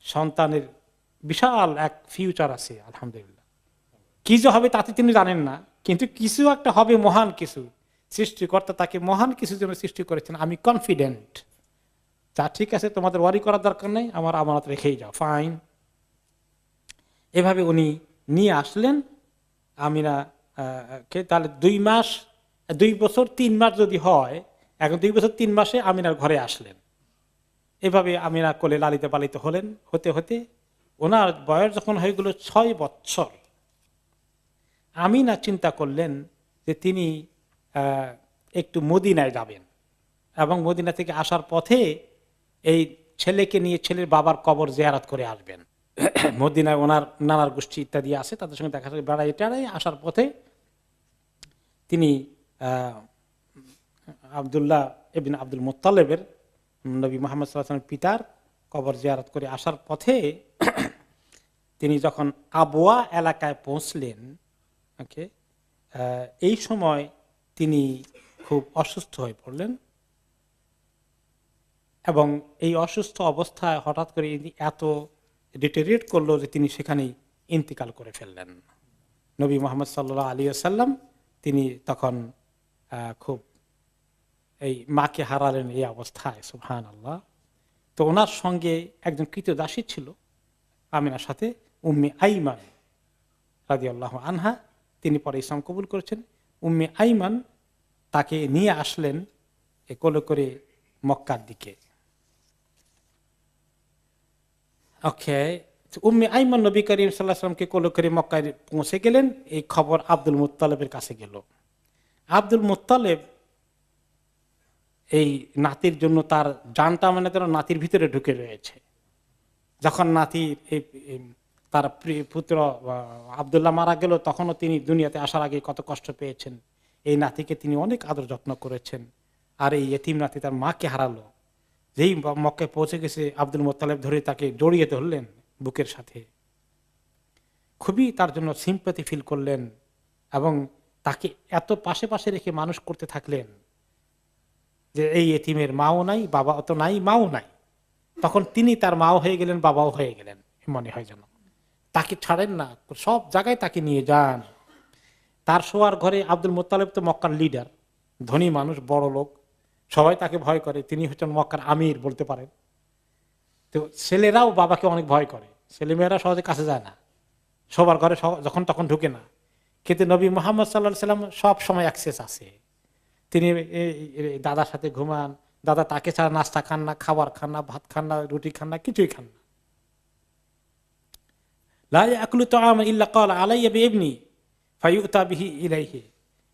সন্তানের বিশাল এক ফিউচার আছে আলহামদুলিল্লাহ। কি যে হবে তাতে তিনি জানেন না, কিন্তু কিছু একটা হবে, মহান কিছু। সৃষ্টিকর্তা তাকে মহান কিছু জন্য সৃষ্টি করেছেন, আমি কনফিডেন্ট। তা ঠিক আছে, তোমাদের ওয়ারি করার দরকার নেই, আমার আমানত রেখেই যাও, ফাইন। এভাবে উনি নিয়ে আসলেন আমিনা কে। তাহলে 2 বছর 3 মাস যদি হয়, এখন 2 বছর 3 মাসে আমিনার ঘরে আসলেন। এভাবে আমিনা কোলে লালিত পালিত হলেন। হতে হতে ওনার বয়স যখন হয়ে গেল 6 বছর, আমিনা চিন্তা করলেন যে তিনি একটু মদিনায় যাবেন, এবং মদিনা থেকে আসার পথে এই ছেলেকে নিয়ে ছেলের বাবার কবর জিয়ারত করে আসবেন। মদিনায় ওনার নানার গোষ্ঠী ইত্যাদি আছে, তাদের সঙ্গে দেখা যায়। বেড়াই টেড়াই আসার পথে তিনি আব্দুল্লাহ ইবনে আব্দুল মুত্তালিবের, নবী মুহাম্মদ সাল্লাল্লাহু আলাইহি ওয়াসাল্লামের পিতার কবর জিয়ারত করে আসার পথে তিনি যখন আবওয়া এলাকায় পৌঁছলেন, ওকে, এই সময় তিনি খুব অসুস্থ হয়ে পড়লেন, এবং এই অসুস্থ অবস্থায় হঠাৎ করে এত ডিটেরিয়েট করলো যে তিনি সেখানেই ইন্তিকাল করে ফেললেন। নবী মুহাম্মদ সাল্লাল্লাহু আলাইহি ওয়াসাল্লাম তিনি তখন খুব এই মাকে হারালেন এই অবস্থায়, সুবহানাল্লাহ। তো ওনার সঙ্গে একজন কৃতদাসী ছিল আমিনার সাথে, উম্মে আইমান রাদিয়াল্লাহু আনহা। তিনি পরে ইসলাম কবুল করেছেন। উম্মে আইমান তাকে নিয়ে আসলেন কোলে করে মক্কার দিকে। ওকে, উম্মে আইমান নবী করিম সাল্লাল্লাহু আলাইহি ওয়াসাল্লামকে কোলে করে মক্কায় পৌঁছে গেলেন। এই খবর আব্দুল মুত্তালিবের কাছে গেল। আব্দুল মুত্তালিব এই নাতির জন্য তার জানটা মানে তার নাতির ভিতরে ঢুকে রয়েছে। যখন নাতির তার পুত্র আব্দুল্লাহ মারা গেল, তখনও তিনি দুনিয়াতে আসার আগে কত কষ্ট পেয়েছেন। এই নাতিকে তিনি অনেক আদর যত্ন করেছেন। আর এই এতিম নাতি তার মাকে হারালো। যেই মক্কায় পৌঁছে গেছে, আব্দুল মুত্তালিব ধরে তাকে জড়িয়ে ধরলেন বুকের সাথে, খুবই তার জন্য সিম্প্যাথি ফিল করলেন এবং তাকে এত পাশে পাশে রেখে মানুষ করতে থাকলেন যে এই এতিমের মাও নাই, বাবা তো নাই, মাও নাই। তখন তিনি তার মাও হয়ে গেলেন, বাবাও হয়ে গেলেন মনে হয় যেন। তাকে ছাড়েন না, সব জায়গায় তাকে নিয়ে যান। তার শোয়ার ঘরে আব্দুল মুত্তালিব তো মক্কার লিডার, ধনী মানুষ, বড় লোক, সবাই তাকে ভয় করে। তিনি হচ্ছেন মক্কার আমির বলতে পারেন। তো ছেলেরাও বাবাকে অনেক ভয় করে, ছেলেমেয়েরা সহজে কাছে যায় না, সবার ঘরে যখন তখন ঢুকে না। কিন্তু নবী মুহাম্মদ সাল্লাল্লাহু আলাইহি ওয়াসাল্লাম সব সময় অ্যাক্সেস আছে। তিনি দাদার সাথে ঘুমান, দাদা তাকে ছাড়া নাস্তা খান না, খাবার খান না, ভাত খান না, রুটি খান না, কিছুই খান না। লা ইয়াকুলু তাআমা ইল্লা ক্বালা আলাইয়া বিইবনি ফায়ুতা বিহি ইলাইহি।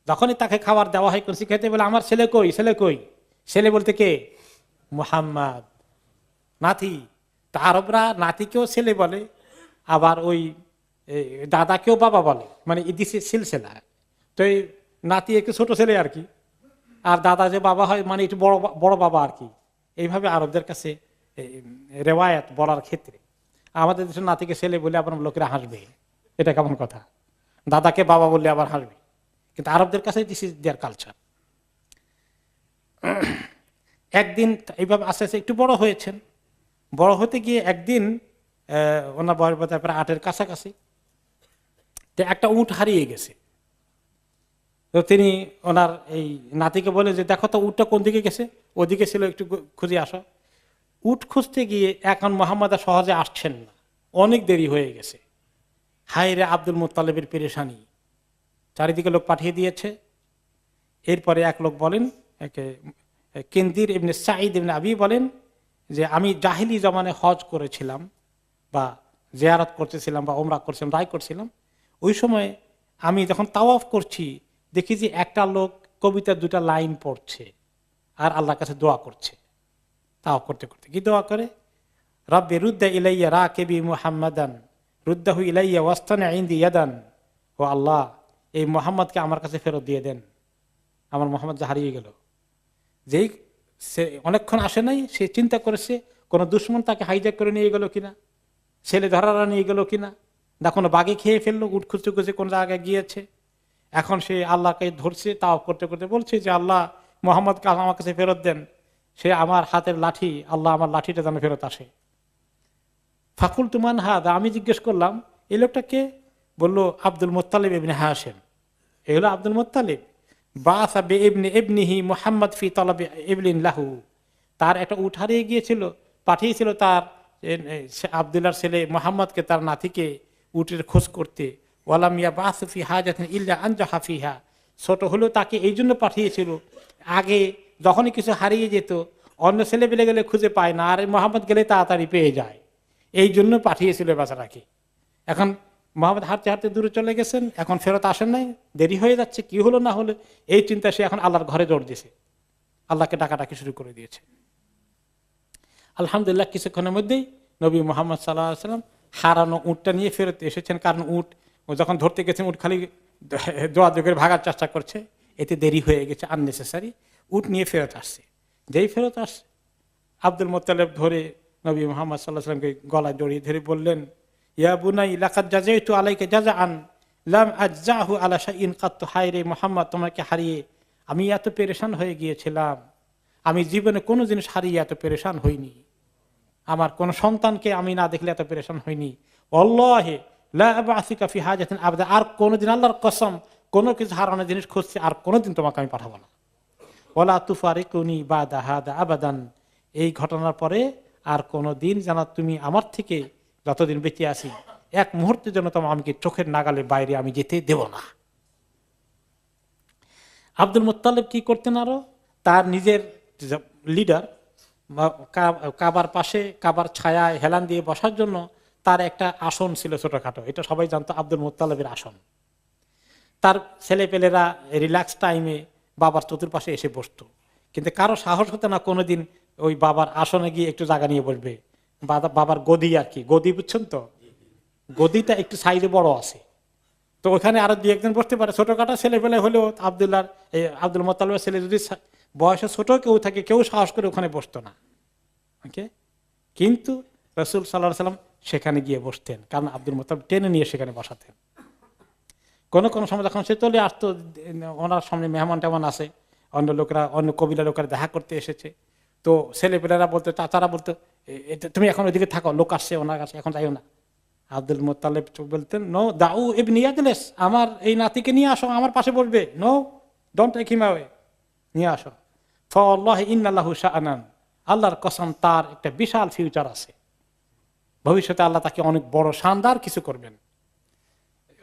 যখনই তাকে খাবার দেওয়া হয়, কোন শিখাইতে বলে আমার ছেলে কই, ছেলে কই। ছেলে বলতে কে? মুহাম্মদ, নাতি। তা আরবরা নাতিকেও ছেলে বলে, আবার ওই দাদাকেও বাবা বলে, মানে ইদিসে সিলসিলা। তো এই নাতি একটু ছোট ছেলে আর কি, আর দাদা যে বাবা হয় মানে একটু বড় বড় বাবা আর কি। এইভাবে আরবদের কাছে রেওয়ায়াত বলার ক্ষেত্রে। আমাদের দেশের নাতিকে ছেলে বলে আবার লোকেরা হাসবে, এটা কেমন কথা। দাদাকে বাবা বললে আবার হাসবে, কিন্তু আরবদের কাছে দিস ইজ দেয়ার কালচার। একদিন এইভাবে আস্তে আস্তে একটু বড় হয়েছেন। বড় হতে গিয়ে একদিন ওনার বয়স প্রায় 8-এর কাছাকাছি, তো একটা উট হারিয়ে গেছে। তো তিনি ওনার এই নাতিকে বলে যে দেখো তো উটটা কোন দিকে গেছে, ওদিকে ছিল, একটু খুঁজে আসো। উট খুঁজতে গিয়ে এখন মোহাম্মদ সহজে আসছেন না, অনেক দেরি হয়ে গেছে। হায় রে আব্দুল মুত্তালিবের পেরেশানি, চারিদিকে লোক পাঠিয়ে দিয়েছে। এরপরে এক লোক বলেন, কিন্দির ইবনে সাঈদ ইবনে আবি বলেন যে আমি জাহিলি জমানে হজ করেছিলাম বা জিয়ারত করতেছিলাম বা ওমরা করছিলাম, রায় করছিলাম। ওই সময় আমি যখন তাওয়াফ করছি দেখি যে একটা লোক কবিতার 2টা লাইন পড়ছে আর আল্লাহর কাছে দোয়া করছে। তাওয়াফ করতে করতে কি দোয়া করে? রব্বি রুদ্দা ইলাইয়া রাকিবি মুহাম্মাদান রুদ্দাহু ইলাইয়া ওয়াস্তানা ইনদি ইয়াদান। ও আল্লাহ, এই মুহাম্মদকে আমার কাছে ফেরত দিয়ে দেন, আমার মুহাম্মদ যে হারিয়ে গেল। যেই সে অনেকক্ষণ আসে নাই, সে চিন্তা করেছে কোনো দুশ্মন তাকে হাইজ্যাক করে নিয়ে গেল কিনা, ছেলে ধরারা নিয়ে গেল কিনা, না কোনো বাঘে খেয়ে ফেললো, উঠ খুঁজতে খুঁজে কোন জায়গায় গিয়েছে। এখন সে আল্লাহকে ধরছে, তাও করতে করতে বলছে যে আল্লাহ, মোহাম্মদকে আমার কাছে ফেরত দেন, সে আমার হাতের লাঠি, আল্লাহ আমার লাঠিটা যেন ফেরত আসে। ফাকুল তুমান হাদা, আমি জিজ্ঞেস করলাম এই লোকটাকে। বললো আব্দুল মুত্তালিব ইবনে হাশিম। এই হলো আব্দুল মুত্তালিব। বাসা বে ইবনে ইবনিহি মুহাম্মদ ফি তালাবি ইবলিন লাহু। তার একটা উট হারিয়ে গিয়েছিল, পাঠিয়েছিল তার আব্দুল্লাহর ছেলে মুহাম্মদকে, তার নাতিকে উটের খোঁজ করতে। ওয়ালাম ইয়াবাসু ফি হাজাতিন ইল্লা আনজাহা ফিহা। ছোট হলেও তাকে এই জন্য পাঠিয়েছিল, আগে যখনই কিছু হারিয়ে যেত অন্য ছেলে পেলে গেলে খুঁজে পায় না, আর মুহাম্মদ গেলে তাড়াতাড়ি পেয়ে যায়, এই জন্য পাঠিয়েছিল বাচ্চাটাকে। এখন মোহাম্মদ হাঁটতে হাঁটতে দূরে চলে গেছেন, এখন ফেরত আসেন নাই, দেরি হয়ে যাচ্ছে, কি হলো না হলো এই চিন্তা সে এখন আল্লাহর ঘরে জোর দিয়েছে, আল্লাহকে ডাকাডাকি শুরু করে দিয়েছে। আলহামদুলিল্লাহ কিছুক্ষণের মধ্যেই নবী মুহাম্মদ সাল্লাল্লাহু আলাইহি ওয়াসাল্লাম হারানো উটটা নিয়ে ফেরত এসেছেন। কারণ উট যখন ধরতে গেছেন, উট খালি দোয়া করে ভাগার চেষ্টা করছে, এতে দেরি হয়ে গেছে, আননেসেসারি। উট নিয়ে ফেরত আসছে। যেই ফেরত আসছে, আব্দুল মুত্তালিব ধরে নবী মুহাম্মদ সাল্লাল্লাহু আলাইহি ওয়াসাল্লামকে গলায় জড়িয়ে ধরে বললেন, ইয়া বুনাই লাকাদ জাযাইতু আলাইকা জাযাআন লাম আজজাহু আলা শাইইন কাত। হায় রে মুহাম্মদ, তোমাকে হারিয়ে আমি এত পেরেশান হয়ে গিয়েছিলাম, আমি জীবনে কোনো জিনিস হারিয়ে এত পেরেশান হইনি, আমার কোন সন্তানকে আমি না দেখলে এত পেরেশান হইনি। আল্লাহি লা আবআসুকা ফি হাজাতিন আবাদা। আর কোনদিন, আল্লাহর কসম, কোনো কিছু হারানোর জিনিস খুঁজছি, আর কোনোদিন তোমাকে আমি পাঠাবো না। ওয়ালা তুফারিকুনি বাদা হাদা আবাদান। এই ঘটনার পরে আর কোনোদিন যেন তুমি আমার থেকে, যতদিন বেঁচে আছি, এক মুহূর্তের জন্য তোমার আমাকে চোখের নাগালের বাইরে আমি যেতে দেব না। আব্দুল মুত্তালিব কি করতেন আরো, তার নিজের লিডার কাবার পাশে, কাবার ছায়ায় হেলান দিয়ে বসার জন্য তার একটা আসন ছিল ছোটখাটো, এটা সবাই জানতো আব্দুল মুত্তালিবের আসন। তার ছেলেপেলেরা রিল্যাক্স টাইমে বাবার চতুর্পাশে এসে বসতো, কিন্তু কারো সাহস হতো না কোনোদিন ওই বাবার আসনে গিয়ে একটু জায়গা নিয়ে বসবে। বাবার গদি আর কি, গদি বুঝছেন তো, গদিটা একটু সাইজে বড় আছে, তো ওখানে আরো দুই একজন বসতে পারে। ছোটখাটো ছেলেপেলে হলেও আব্দুল মুত্তালিবের ছেলে যদি বয়সে ছোট কেউ থাকে, কেউ সাহস করে ওখানে বসতো না। ওকে, কিন্তু রাসূল সাল্লাল্লাহু আলাইহি ওয়াসাল্লাম সেখানে গিয়ে বসতেন, কারণ আব্দুল মুত্তালিব টেনে নিয়ে সেখানে বসাতেন। কোনো কোনো সময় যখন সে চলে আসতো, ওনার সামনে মেহমান টেমন আছে, অন্য লোকরা, অন্য কবিলা লোকেরা দেখা করতে এসেছে, তো ছেলেপেলেরা বলতো, চাচারা বলতো, তুমি এখন ওইদিকে থাকো, লোক আসছে ওনার কাছে, এখন যাইও না। আব্দুল মুত্তালিব বলতেন, নো দাউ ইবনি ইয়াজলিস, আমার এই নাতিকে নিয়ে আসো, আমার পাশে বসবে, no don't take him away, নিয়ে আসো। ফাওয়াল্লাহি ইন্নাল্লাহু শাআনান, আল্লাহর কসম তার একটা বিশাল ফিউচার আছে, ভবিষ্যতে আল্লাহ তাকে অনেক বড় শানদার কিছু করবেন।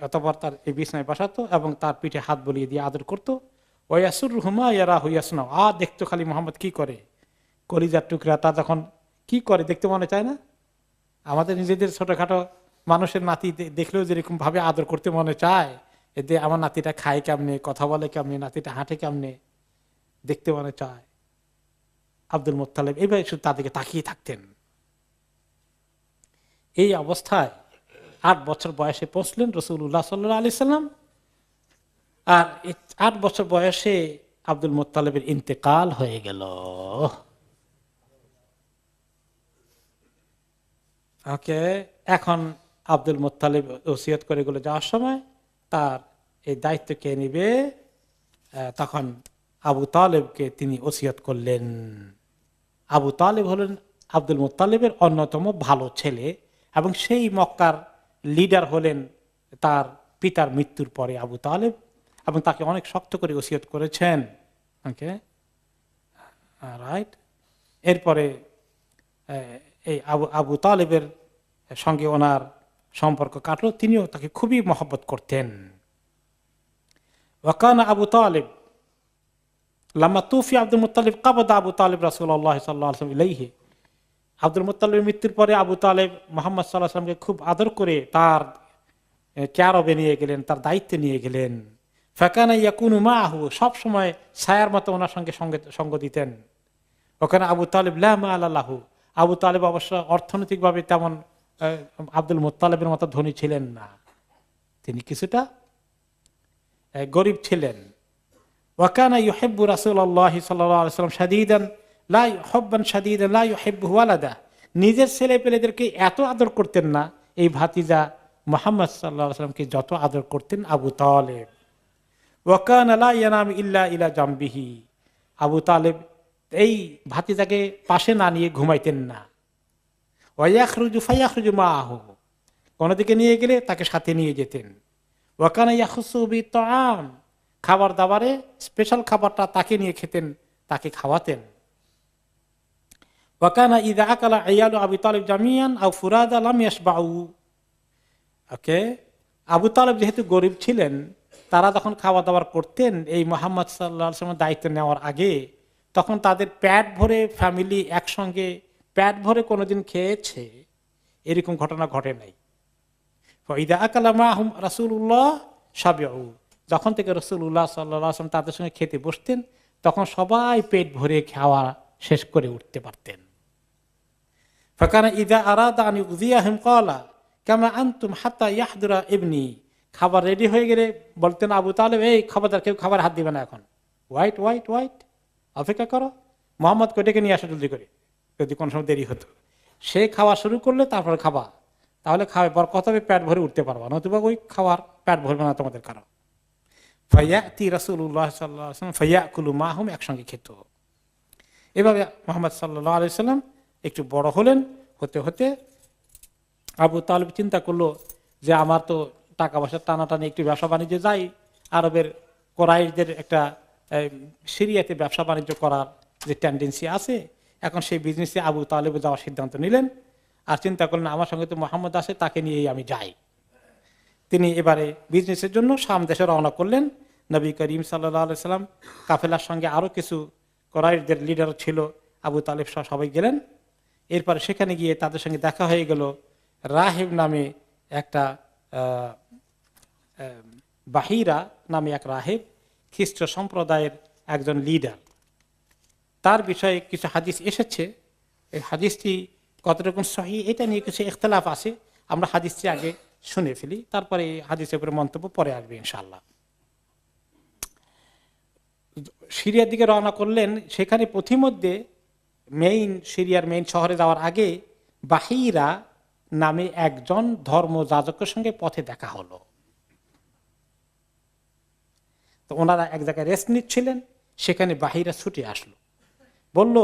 অতঃপর তার এই বিছানায় বসাতো এবং তার পিঠে হাত বুলিয়ে দিয়ে আদর করতো। ওয়াসুরহুমা ইয়ারাহু ইয়াসনাউ, দেখতো খালি মোহাম্মদ কি করে, কলিজার টুকরাটা যখন কি করে দেখতে মনে চায় না? আমাদের নিজেদের ছোটখাটো মানুষের নাতি দেখলেও যেরকম ভাবে আদর করতে মনে চায়, এতে আমার নাতিটা খায় কেমনে, কথা বলে কেমনে, নাতিটা হাঁটে কেমনে, দেখতে মনে চায়। আব্দুল মুত্তালিব এইভাবে শুধু তাদেরকে তাকিয়ে থাকতেন। এই অবস্থায় 8 বছর বয়সে পৌঁছলেন রাসূলুল্লাহ সাল্লাল্লাহু আলাইহি সাল্লাম। আর 8 বছর বয়সে আব্দুল মুত্তালিবের ইন্তেকাল হয়ে গেল। ওকে, এখন আব্দুল মুত্তালিব ওসিয়ত করে গেল যাওয়ার সময় তার এই দায়িত্ব কে নিবে, তখন আবু তালেবকে তিনি ওসিয়ত করলেন। আবু তালেব হলেন আব্দুল মুত্তালিবের অন্যতম ভালো ছেলে এবং সেই মক্কার লিডার হলেন তার পিতার মৃত্যুর পরে আবু তালেব, এবং তাকে অনেক শক্ত করে ওসিয়ত করেছেন। ওকে, রাইট। এরপরে এই আবু তালেবের সঙ্গে ওনার সম্পর্ক কাটলো, তিনিও তাকে খুবই মহব্বত করতেন। ওয়াকানা আবু তালেব লাম্মা তুফি আব্দুল মুত্তালিব কাবাদা আবু তালেব রাসূলুল্লাহ সাল্লাল্লাহু আলাইহি ওয়াসাল্লাম ইলাইহি। আব্দুল মুত্তালিবের মৃত্যুর পরে আবু তালেব মুহাম্মদ সাল্লাল্লাহু আলাইহি ওয়াসাল্লামকে খুব আদর করে তার কেয়ারবে নিয়ে গেলেন, তার দায়িত্বে নিয়ে গেলেন। ফাকানা ইয়াকুনু মাআহু, সব সময় ছায়ার মতো ওনার সঙ্গে সঙ্গ দিতেন। ওখানে আবু তালেব লা মাআলা লাহু, আবু তালেব অবশ্য অর্থনৈতিকভাবে তেমন আব্দুল মুত্তালিবের মতো ধনী ছিলেন না, তিনি কিছুটা গরিব ছিলেন। ওয়াকানা ইউহিব্বু রাসূলুল্লাহ সাল্লাল্লাহু আলাইহি ওয়াসাল্লাম শাদীদান লা হুব্বান শাদীদান লা ইউহিব্বু ওয়ালাদা, নিজের ছেলেপেলেদেরকে এত আদর করতেন না এই ভাতিজা মুহাম্মদ সাল্লাল্লাহু আলাইহি ওয়াসাল্লামকে যত আদর করতেন আবু তালেব। ওয়াকানা লা ইয়ানামু ইল্লা ইলা জামবিহি, আবু তালেব এই ভাতিজাকে পাশে না নিয়ে ঘুমাইতেন না। ওয়ায়াখরুজু ফায়াখরুজু মাআহু, কোন দিকে নিয়ে গেলে তাকে সাথে নিয়ে যেতেন। ওয়াকানা ইয়াখুসু বিত্তাআম, খাবার দাবারে স্পেশাল খাবারটা তাকে নিয়ে খেতেন, তাকে খাওয়াতেন। ওয়াকানা ইযা আকালা আয়ালু আবু তালিব জামিয়ান আও ফুরাদা লাম ইয়াশবাউ। ওকে, আবু তালেব যেহেতু গরিব ছিলেন, তারা যখন খাওয়া দাওয়ার করতেন এই মুহাম্মদ সাল্লাল্লাহু আলাইহি ওয়াসাল্লামের দায়িত্ব নেওয়ার আগে, তখন তাদের পেট ভরে ফ্যামিলি একসঙ্গে পেট ভরে কোনোদিন খেয়েছে এরকম ঘটনা ঘটে নাই। ইযা আকালা মাহুম রাসূলুল্লাহ শাবিউ, যখন থেকে রাসূলুল্লাহ সাল্লাল্লাহু আলাইহি ওয়াসাল্লাম তাদের সঙ্গে খেতে বসতেন, তখন সবাই পেট ভরে খাওয়া শেষ করে উঠতে পারতেন। ফাকানা ইযা আরাদা আন ইউযিয়াহুম ক্বালা কামা আনতুম হাত্তা ইয়াহদুরা ইবনি, খাবার রেডি হয়ে গেলে বলতেন আবু তালেব, এই খবরদার কেউ খাবার হাত দিবে না, এখন ওয়াইট ওয়াইট ওয়াইট, অপেক্ষা করো, মোহাম্মদকে ডেকে নিয়ে আসো জলদি করে, যদি কোনো সময় দেরি হতো। সে খাওয়া শুরু করলে তারপরে খাবা, তাহলে খাওয়ার পর কত হবে পেট ভরে উঠতে পারবা, নতুবা ওই খাওয়ার পেট ভরবে না তোমাদের কারো। ফায়াতি রাসূলুল্লাহ সাল্লাল্লাহু আলাইহি ওয়াসাল্লাম ফায়াকুলু মাহুম, একসঙ্গে খেত। এভাবে মুহাম্মদ সাল্লাল্লাহু আলাইহি ওয়াসাল্লাম একটু বড় হলেন। হতে হতে আবু তালেব চিন্তা করলো যে আমার তো টাকা পয়সা টানাটানি একটু ব্যবসা বাণিজ্য যাই, আরবের কোরাইশদের একটা সিরিয়াতে ব্যবসা বাণিজ্য করার যে টেন্ডেন্সি আছে, এখন সেই বিজনেসে আবু তালেব যাওয়ার সিদ্ধান্ত নিলেন। আর চিন্তা করলেন আমার সঙ্গে তো মুহাম্মদ আছে, তাকে নিয়েই আমি যাই। তিনি এবারে বিজনেসের জন্য শাম দেশে রওনা করলেন। নবী করিম সাল্লাল্লাহু আলাইহি সাল্লাম কাফেলার সঙ্গে আরো কিছু কোরাইশদের লিডার ছিল, আবু তালেব সহ সবাই গেলেন। এরপরে সেখানে গিয়ে তাদের সঙ্গে দেখা হয়ে গেল রাহিব নামে একটা বাহিরা নামে এক রাহিব, খ্রিস্ট সম্প্রদায়ের একজন লিডার। তার বিষয়ে কিছু হাদিস এসেছে। এই হাদিসটি কতটুকু সহি এটা নিয়ে কিছু ইখতিলাফ আছে। আমরা হাদিসটি আগে শুনে ফেলি, তারপরে এই হাদিসের উপরে মন্তব্য পরে আসবে ইনশাআল্লাহ। সিরিয়ার দিকে রওনা করলেন। সেখানে পথিমধ্যে সিরিয়ার মেইন শহরে যাওয়ার আগে বাহিরা নামে একজন ধর্মযাজকের সঙ্গে পথে দেখা হলো। তো ওনারা এক জায়গায় রেস্ট নিচ্ছিলেন, সেখানে বাহিরা ছুটে আসলো, বলল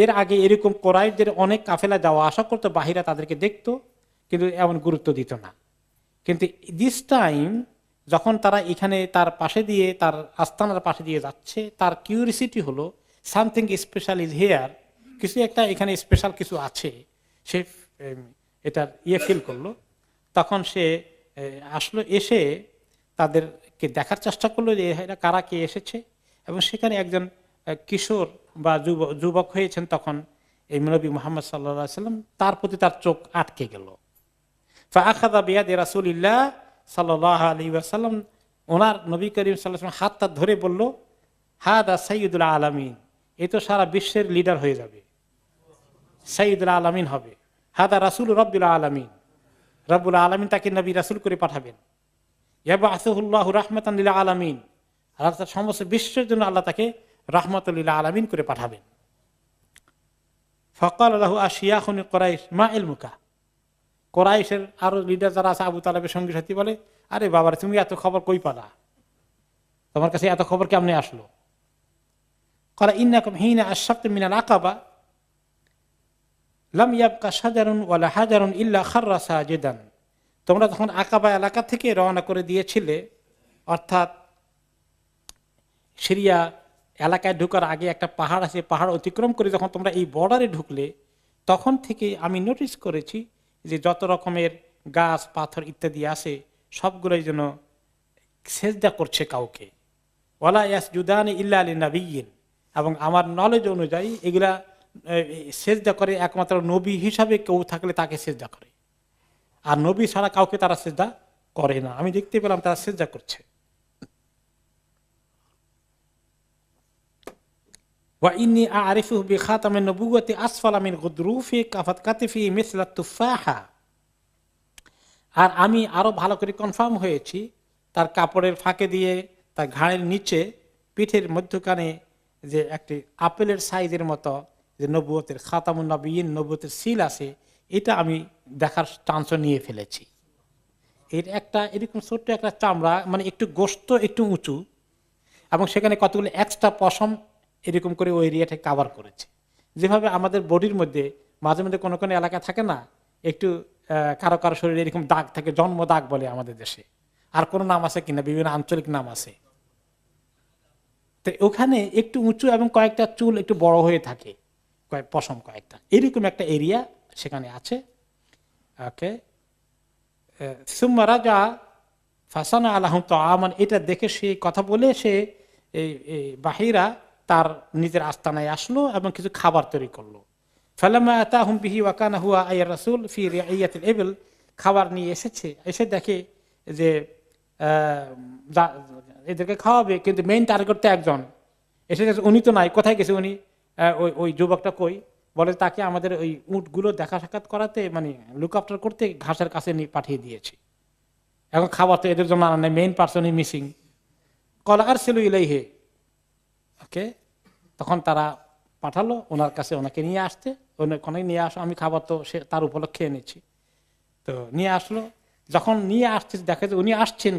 এর আগে এরকম কোরাইশদের অনেক কাফেলা যাওয়া আসা করতো, বাহিরা তাদেরকে দেখতো কিন্তু এমন গুরুত্ব দিত না। কিন্তু দিস টাইম যখন তারা এখানে তার পাশে দিয়ে, তার আস্তানার পাশে দিয়ে যাচ্ছে, তার কিউরিসিটি হলো সামথিং স্পেশাল ইজ হেয়ার, কিছু একটা এখানে স্পেশাল কিছু আছে, সে এটার ফিল করলো। তখন সে আসলো, এসে তাদেরকে দেখার চেষ্টা করলো যে এরা কারা, কে এসেছে। এবং সেখানে একজন কিশোর বা যুবক হয়েছেন তখন এই নবী মুহাম্মদ সাল্লাল্লাহু আলাইহি ওয়াসাল্লাম, তার প্রতি তার চোখ আটকে গেল। ফাআখাযা বিয়াদি রাসূলিল্লাহ সাল্লাল্লাহু আলাইহি ওয়াসাল্লাম, ওনার নবী করিম সাল্লাল্লাহু আলাইহি ওয়াসাল্লাম হাতটা ধরে বলল, হাদা সাইয়্যিদুল আলামিন, এ তো সারা বিশ্বের লিডার হয়ে যাবে, সাইয়্যিদুল আলামিন হবে। হাদা রাসূল রাব্বুল আলামিন, রব্বুল আলামিন তাকে নবী রাসূল করে পাঠাবেন। ইয়াবআসুহুল্লাহু রাহমাতান লিল আলামিন, আল্লাহ সমস্ত বিশ্বের জন্য আল্লাহ তাকে রাহমাতুল লিল আলামিন করে পাঠাবেন। ফাকাল লাহু আশিয়াখুন কুরাইশ মা ইলমুকা, কুরাইশের আরো লিডার যারা আছে, আবু তালেবের সঙ্গী সাথী বলে, আরে বাবা তুমি এত খবর কই পালা, তোমার কাছে এত খবর কেমনে আসলো? ক্বালা ইন্নাকুম হিনা আশরাফতুম মিনাল আকাবা লাম ইয়াবকা শাজারুন ওয়ালা হাজারুন ইল্লা খাররা সাজিদান, তোমরা যখন আকাবা এলাকা থেকে রওনা করে দিয়েছিলে, অর্থাৎ সিরিয়া এলাকায় ঢোকার আগে একটা পাহাড় আছে, পাহাড় অতিক্রম করে যখন তোমরা এই বর্ডারে ঢুকলে, তখন থেকে আমি নোটিস করেছি যে যত রকমের গাছ পাথর ইত্যাদি আছে সবগুলোই যেন সেজদা করছে কাউকে। ওয়ালা ইয়াসজুদানি ইল্লা লিনাবিয়্যিন, এবং আমার নলেজ অনুযায়ী এগুলা সেজদা করে একমাত্র নবী হিসাবে কেউ থাকলে তাকে সেজদা করে, আর নবী ছাড়া কাউকে তারা সেজদা করে না। আমি দেখতে পেলাম তারা সেজদা করছে। ওয়া ইন্নী আ'রিফুহু বিখাতামিন নবুওয়াতি আসফালা মিন গুদরুফি কাতিফি মিসলা তুফাহা, আর আমি আরো ভালো করে কনফার্ম হয়েছি তার কাপড়ের ফাঁকে দিয়ে, তার ঘাড়ের নিচে, পিঠের মধ্যখানে যে একটি আপেলের সাইজের মতো যে নবুয়তের খাতামুন নবিয়্যিন, নবুয়তের সিল আছে, এটা আমি দেখার চান্সও নিয়ে ফেলেছি। এর একটা এরকম ছোট্ট একটা চামড়া, মানে একটু গোস্ত একটু উঁচু, এবং সেখানে কতগুলো এক্সট্রা পশম এরকম করে ওই এরিয়াটা কাভার করেছে। যেভাবে আমাদের বডির মধ্যে মাঝে মধ্যে কোনো কোনো এলাকা থাকে না, একটু কারো কারো শরীরে এরকম দাগ থাকে, জন্ম দাগ বলে আমাদের দেশে, আর কোনো নাম আছে কিনা, বিভিন্ন আঞ্চলিক নাম আছে। তো ওখানে একটু উঁচু এবং কয়েকটা চুল একটু বড় হয়ে থাকে, পশম কয়েকটা, এরকম একটা এরিয়া সেখানে আছে। ওকে, সুম্মা রাজা ফাসানা আলাহুম তাআমান, এটা দেখে সে কথা বলে সে বাহিরা তার নিজের আস্তানায় আসলো এবং কিছু খাবার তৈরি করলো। ফালাম্মা আতাহুম বিহি ওয়া কানা হুয়া আইয়া রাসূল ফি রিআইয়াতিল ইবল, খাবার নিয়ে এসেছে, এসে দেখে যে এদেরকে খাওয়াবে, কিন্তু মেইন টার্গেট তো একজন এসেছে, উনি তো নাই, কোথায় গেছে উনি? ওই যুবকটা কই? বলে তাকে আমাদের ওই উটগুলো দেখা সাক্ষাৎ করাতে, মানে লুক আফটার করতে ঘাসের কাছে নিয়ে পাঠিয়ে দিয়েছি, এখন খাবার তো এদের জন্য আনা নেই, মেইন পার্সনই মিসিং। ক্বালা আরসিলু ইলাইহি, ওকে, তখন তারা পাঠালো ওনার কাছে ওনাকে নিয়ে আসতে, ওনাকে নিয়ে আসো, আমি খাবার তো সে তার উপলক্ষে এনেছি। তো নিয়ে আসলো, যখন নিয়ে আসছে দেখা যায় উনি আসছেন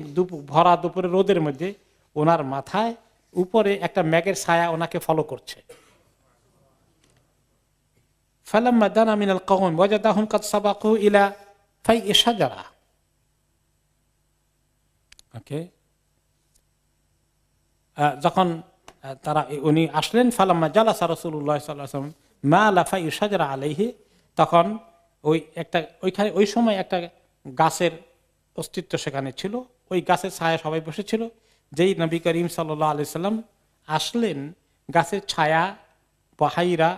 ভরা দুপুরে রোদের মধ্যে, ওনার মাথায় উপরে একটা ম্যাগের ছায়া ওনাকে ফলো করছে। ফালাম্মা দানা মিনাল কওম ওয়াজাদাহুম কাদ সাবাকু ইলা ফাইই শাজারা, ওকে, যখন তারা উনি আসলেন, ফালাম্মা জালাসা রাসূলুল্লাহ সাল্লাল্লাহু আলাইহি ওয়াসাল্লাম মা লা ফাইই শাজারা আলাইহি, তখন ওইখানে ওই সময় একটা গাছের অস্তিত্ব সেখানে ছিল, ওই গাছের ছায়া সবাই বসেছিল। যেই নবী করিম সাল্লাল্লাহু আলাইহি সাল্লাম আসলেন, গাছের ছায়া বাহিরা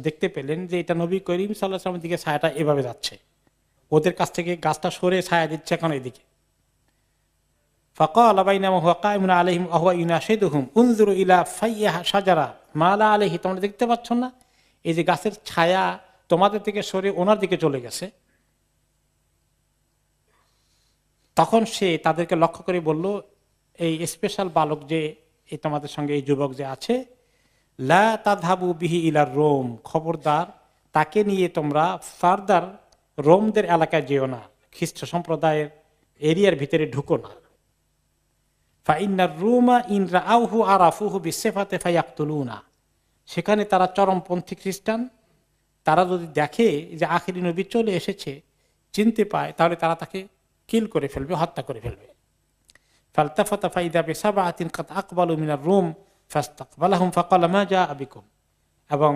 দেখতে পেলেন যে এটা নবী করিম সাল্লাল্লাহু আলাইহি সাল্লামের দিকে ছায়াটা এভাবে যাচ্ছে। ওদের কাছ থেকে গাছটা সরে ছায়া দিচ্ছে এখন এদিকে। ফাকাল বাইনামা হুয়া কাইমুন আলাইহিম ওয়া হুয়া ইউনাশিদুহুম উনজুরু ইলা ফাইয়া শাজারা মা লা আলাইহি, তোমরা দেখতে পাচ্ছ না এই যে গাছের ছায়া তোমাদের থেকে সরে ওনার দিকে চলে গেছে। তখন সে তাদেরকে লক্ষ্য করে বলল, এই স্পেশাল বালক যে এই তোমাদের সঙ্গে এই যুবক যে আছে, লা তাযহাবু বিহি ইলা রোম, খবরদার তাকে নিয়ে তোমরা ফার্দার রোমদের এলাকায় যেও না, খ্রিস্ট সম্প্রদায়ের এরিয়ার ভিতরে ঢুকো না। ফাইন্নার রুমা ইন রাআউহু আরাফুহু বিসিফাতি ফায়াকতুলুনা, সেখানে তারা চরমপন্থী খ্রিস্টান, তারা যদি দেখে যে আখিরি নবী চলে এসেছে, চিনতে পায়, তাহলে তারা তাকে কিল করে ফেলবে, হত্যা করে ফেলবে। ফালতাফাতা ফাইদা বিসাবআতিন কাদ আকবালু মিনার রুম ফাস্তাকবালাহুম ফাকালা মা জাআ বিকুম। এবং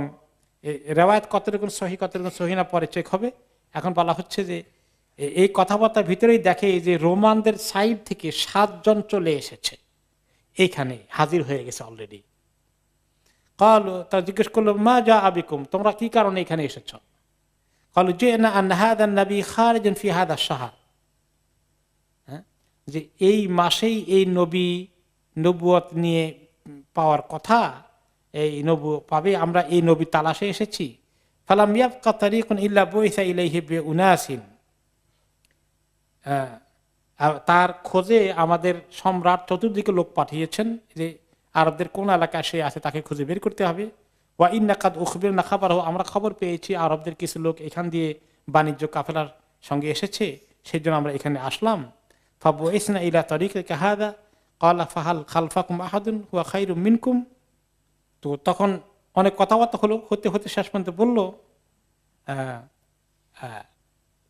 রিওয়ায়াত কতটুকু সহিহ কতটুকু সহিহ না পরে চেক হবে। এখন বলা হচ্ছে যে এই কথাবার্তার ভিতরেই দেখে যে রোমানদের সাইড থেকে 7 জন চলে এসেছে, এইখানে হাজির হয়ে গেছে অলরেডি। ক্বালু, তারা জিজ্ঞেস করলো মা জাআ বিকুম, তোমরা কি কারণে এখানে এসেছো? ক্বালু জিনা আন হাযা নবী খারিজান ফি হাযা শাহর, যে এই মাসেই এই নবী নবুয়ত নিয়ে পাওয়ার কথা, এই নবুয়ত পাবে, আমরা এই নবী তালাশে এসেছি। ফালাম ইয়াবকা তারিকুন ইল্লা বুইসা ইলাইহি বিউনাসিন, তার খোঁজে আমাদের সম্রাট চতুর্দিকে লোক পাঠিয়েছেন যে আরবদের কোন এলাকায় সে আছে তাকে খুঁজে বের করতে হবে। ওয়া ইন্না কাদ উখবিরনা খাবারহু, আমরা খবর পেয়েছি আরবদের কিছু লোক এখান দিয়ে বাণিজ্য কাফেলার সঙ্গে এসেছে, সেই জন্য আমরা এখানে আসলাম। ফাবুইসনা ইলা তারিকিকা হাযা ক্বালা ফাহাল খালফাকুম আহাদুন হুয়া খায়রুম মিনকুম। তো তখন অনেক কথাবার্তা হলো, হতে হতে শেষ পর্যন্ত বলল,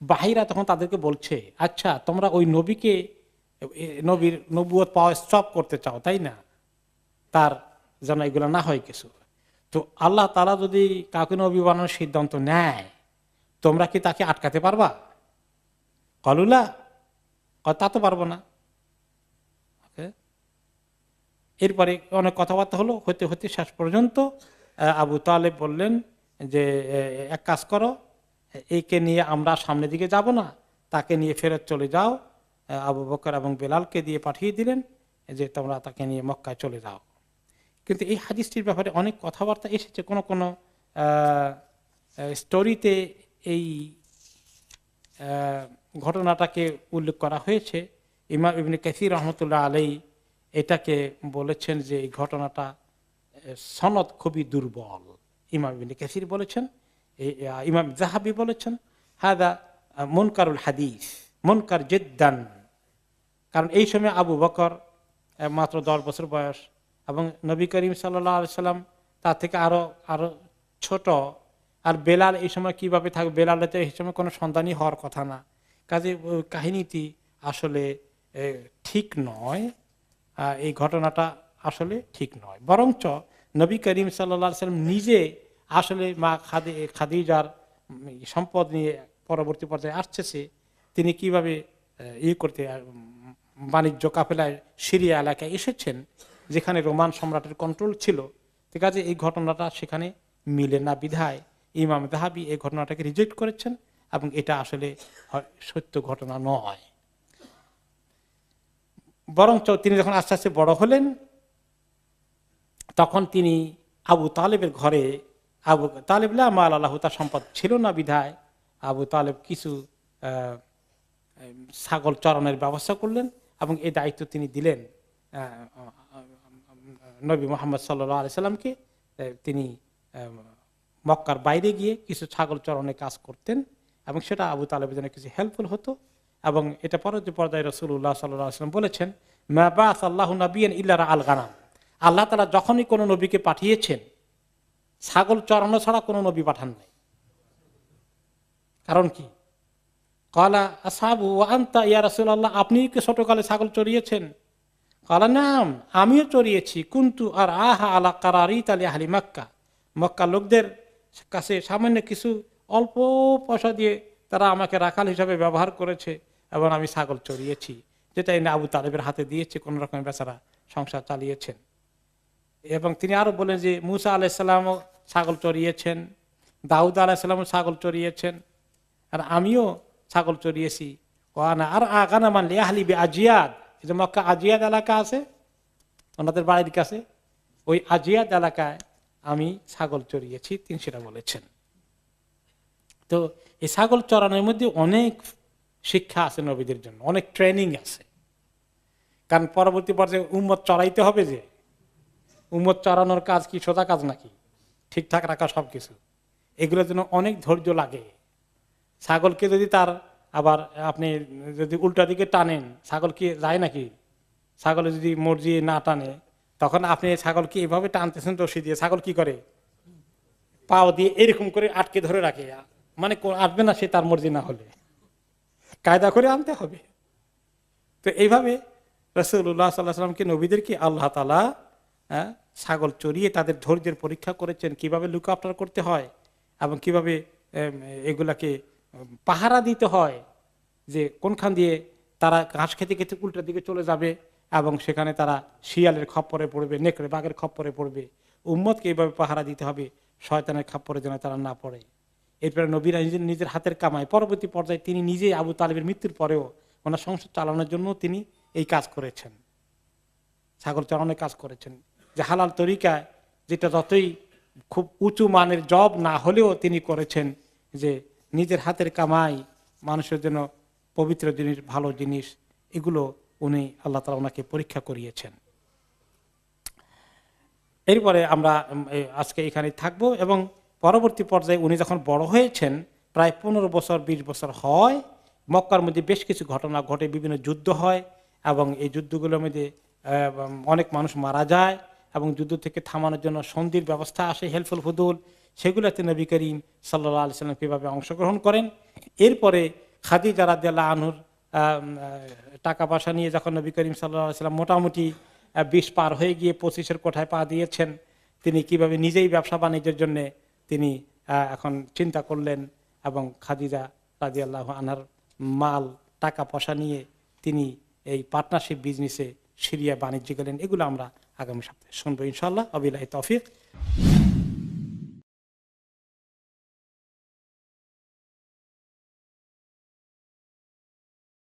বাহিরা তখন তাদেরকে বলছে, আচ্ছা তোমরা ওই নবীকে, নবীর নবুয়ত পাওয়া স্টপ করতে চাও তাই না, তার যেন এগুলো না হয় কিছু। তো আল্লাহ তাআলা যদি কাউকে নবী বানানোর সিদ্ধান্ত নেয়, তোমরা কি তাকে আটকাতে পারবা? কলুলা, তা তো পারবো না। এরপরে অনেক কথাবার্তা হলো, হতে হতে শেষ পর্যন্ত আবু তালেব বললেন যে এক কাজ করো, একে নিয়ে আমরা সামনের দিকে যাব না, তাকে নিয়ে ফেরত চলে যাও। আবু বকর এবং বেলালকে দিয়ে পাঠিয়ে দিলেন যে তোমরা তাকে নিয়ে মক্কায় চলে যাও। কিন্তু এই হাদিসটির ব্যাপারে অনেক কথাবার্তা এসেছে, কোন কোন স্টোরিতে এই ঘটনাটাকে উল্লেখ করা হয়েছে। ইমাম ইবনে কাসির রহমতুল্লাহ আলাইহি এটাকে বলেছেন যে এই ঘটনাটা সনদ খুবই দুর্বল। ইমাম ইবনে কাসির বলেছেন, ইমাম যাহাবি বলেছেন হাদা মুনকারুল হাদিস, মুনকার জিদ্দান। কারণ এই সময় আবু বকর মাত্র 10 বছর বয়স এবং নবী করিম সাল্লাল্লাহু আলাইহি সাল্লাম তার থেকে আরো ছোট। আর বেলাল এই সময় কিভাবে থাকবে? বেলালের তো এই সময় কোনো সন্তানই হওয়ার কথা না। কাজে কাহিনীটি আসলে ঠিক নয়, এই ঘটনাটা আসলে ঠিক নয়। বরঞ্চ নবী করিম সাল্লাল্লাহু আলাইহি সাল্লাম নিজে আসলে মা খাদিজার সম্পদ নিয়ে পরবর্তী পর্যায়ে আসছে, তিনি কিভাবে করতে বাণিজ্য কাফেলায় সিরিয়া এলাকায় এসেছেন যেখানে রোমান সম্রাটের কন্ট্রোল ছিল। ঠিক আছে, এই ঘটনাটা সেখানে মিলে না বিধায় ইমাম যাহাবি এই ঘটনাটাকে রিজেক্ট করেছেন এবং এটা আসলে সত্য ঘটনা নয়। বরঞ্চ তিনি যখন আস্তে আস্তে বড় হলেন তখন তিনি আবু তালেবের ঘরে, আবু তালেব মাল আল্লাহ, তার সম্পদ ছিল না বিধায় আবু তালেব কিছু ছাগল চরানোর ব্যবস্থা করলেন এবং এই দায়িত্ব তিনি দিলেন নবী মুহাম্মদ সাল্লাল্লাহু আলাইহি সাল্লামকে। তিনি মক্কার বাইরে গিয়ে কিছু ছাগল চরানোর কাজ করতেন এবং সেটা আবু তালেবের জন্য কিছু হেল্পফুল হতো। এবং এটা পরবর্তী পর্যায়ে রাসূলুল্লাহ সাল্লাল্লাহু আলাইহি ওয়াসাল্লাম বলেছেন, মা বাসাল্লাহু নাবিয়ান ইল্লা রাআল গানাম, আল্লাহ তাআলা যখনই কোনো নবীকে পাঠিয়েছেন ছাগল চরানো ছাড়া কোনো নবী পাঠান নাই। কারণ কি? ক্বালা আসহাবু ওয়া আনতা ইয়া রাসূলুল্লাহ, আপনি কি ছোটকালে ছাগল চড়িয়েছেন? ক্বালা নাম, আমিও চড়িয়েছি। কুনতু আর আহা আলা কারারিত আলি আহলি মক্কা, মক্কা লোকদের কাছে সামান্য কিছু অল্প পয়সা দিয়ে তারা আমাকে রাখাল হিসাবে ব্যবহার করেছে এবং আমি ছাগল চড়িয়েছি, যেটা এনে আবু তালেবের হাতে দিয়েছে, কোন রকম বেচারা সংসার চালিয়েছেন। এবং তিনি আরো বলেন যে মুসা আলাইহিস সালামও ছাগল চড়িয়েছেন, দাউদ আলাইহিস সালামও ছাগল চড়িয়েছেন, আর আমিও ছাগল চড়িয়েছি। ওয়ানা আর আগানা মানলি আহলি বি আজিয়াদ, এই যে মক্কা আজিয়াদ এলাকা আছে ওনাদের বাড়ির কাছে, ওই আজিয়াদ এলাকায় আমি ছাগল চড়িয়েছি, তিনি সেটা বলেছেন। তো এই ছাগল চড়ানোর মধ্যে অনেক শিক্ষা আছে নবীদের জন্য, অনেক ট্রেনিং আছে। কারণ পরবর্তী পর্যায়ে উম্মত চড়াইতে হবে, যে উম্মত চড়ানোর কাজ কি সোজা কাজ নাকি? ঠিকঠাক রাখা সবকিছু, এগুলোর জন্য অনেক ধৈর্য লাগে। ছাগলকে যদি তার আবার আপনি যদি উল্টা দিকে টানেন, ছাগল কি যায় নাকি? ছাগলে যদি মর্জি না টানে, তখন আপনি ছাগলকে এভাবে টানতেছেন রশি দিয়ে, ছাগল কি করে? পাও দিয়ে এরকম করে আটকে ধরে রাখে, মানে আসবে না সে তার মর্জি না হলে, কায়দা করে আনতে হবে। তো এইভাবে রাসূলুল্লাহ সাল্লাল্লাহু আলাইহি ওয়াসাল্লামকে, নবীদেরকে আল্লাহ তাআলা ছাগল চড়িয়ে তাদের ধৈর্যের পরীক্ষা করেছেন, কিভাবে লুক আফটার করতে হয় এবং কিভাবে এগুলাকে পাহারা দিতে হয়, যে কোনখান দিয়ে তারা ঘাস খেতে খেতে উল্টা দিকে চলে যাবে এবং সেখানে তারা শিয়ালের খপ্পরে পড়বে, নেকড়ে বাঘের খপ্পরে পড়বে। উম্মতকে এইভাবে পাহারা দিতে হবে শয়তানের খপ্পরে যেন তারা না পড়ে। এরপরে নবীরা নিজের হাতের কামায়, পরবর্তী পর্যায়ে তিনি নিজেই আবু তালিবের মৃত্যুর পরেও ওনার সংসার চালানোর জন্য তিনি এই কাজ করেছেন, ছাগল চড়ানোর কাজ করেছেন, যে হালাল তরিকায়, যেটা যতই খুব উঁচু মানের জব না হলেও তিনি করেছেন, যে নিজের হাতের কামাই, মানুষের জন্য পবিত্র জিনিস, ভালো জিনিস, এগুলো উনি আল্লাহ তাআলা ওনাকে পরীক্ষা করিয়েছেন। এরপরে আমরা আজকে এখানে থাকবো এবং পরবর্তী পর্যায়ে উনি যখন বড় হয়েছেন, প্রায় 15 বছর 20 বছর হয়, মক্কার মধ্যে বেশ কিছু ঘটনা ঘটে, বিভিন্ন যুদ্ধ হয় এবং এই যুদ্ধগুলোর মধ্যে অনেক মানুষ মারা যায় এবং যুদ্ধ থেকে থামানোর জন্য সন্ধির ব্যবস্থা আসে, হেলফুল ফুদুল, সেগুলোতে নবী করিম সাল্লাল্লাহু আলাইহি ওয়াসাল্লাম কিভাবে অংশগ্রহণ করেন। এরপরে খাদিজা রাদিয়াল্লাহু আনহুর টাকা পয়সা নিয়ে যখন নবী করিম সাল্লাল্লাহু আলাইহি ওয়াসাল্লাম মোটামুটি 20 পার হয়ে গিয়ে 25-এর কোঠায় পা দিয়েছেন, তিনি কিভাবে নিজেই ব্যবসা বাণিজ্যের জন্য তিনি এখন চিন্তা করলেন এবং খাদিজা রাদিয়াল্লাহু আনহার মাল টাকা পয়সা নিয়ে তিনি এই পার্টনারশিপ বিজনেসে সিরিয়া বাণিজ্য গেলেন। এগুলো আমরা আগামী সপ্তাহে শুনবো ইনশাআল্লাহ। ওয়াবিল্লাহি তৌফিক।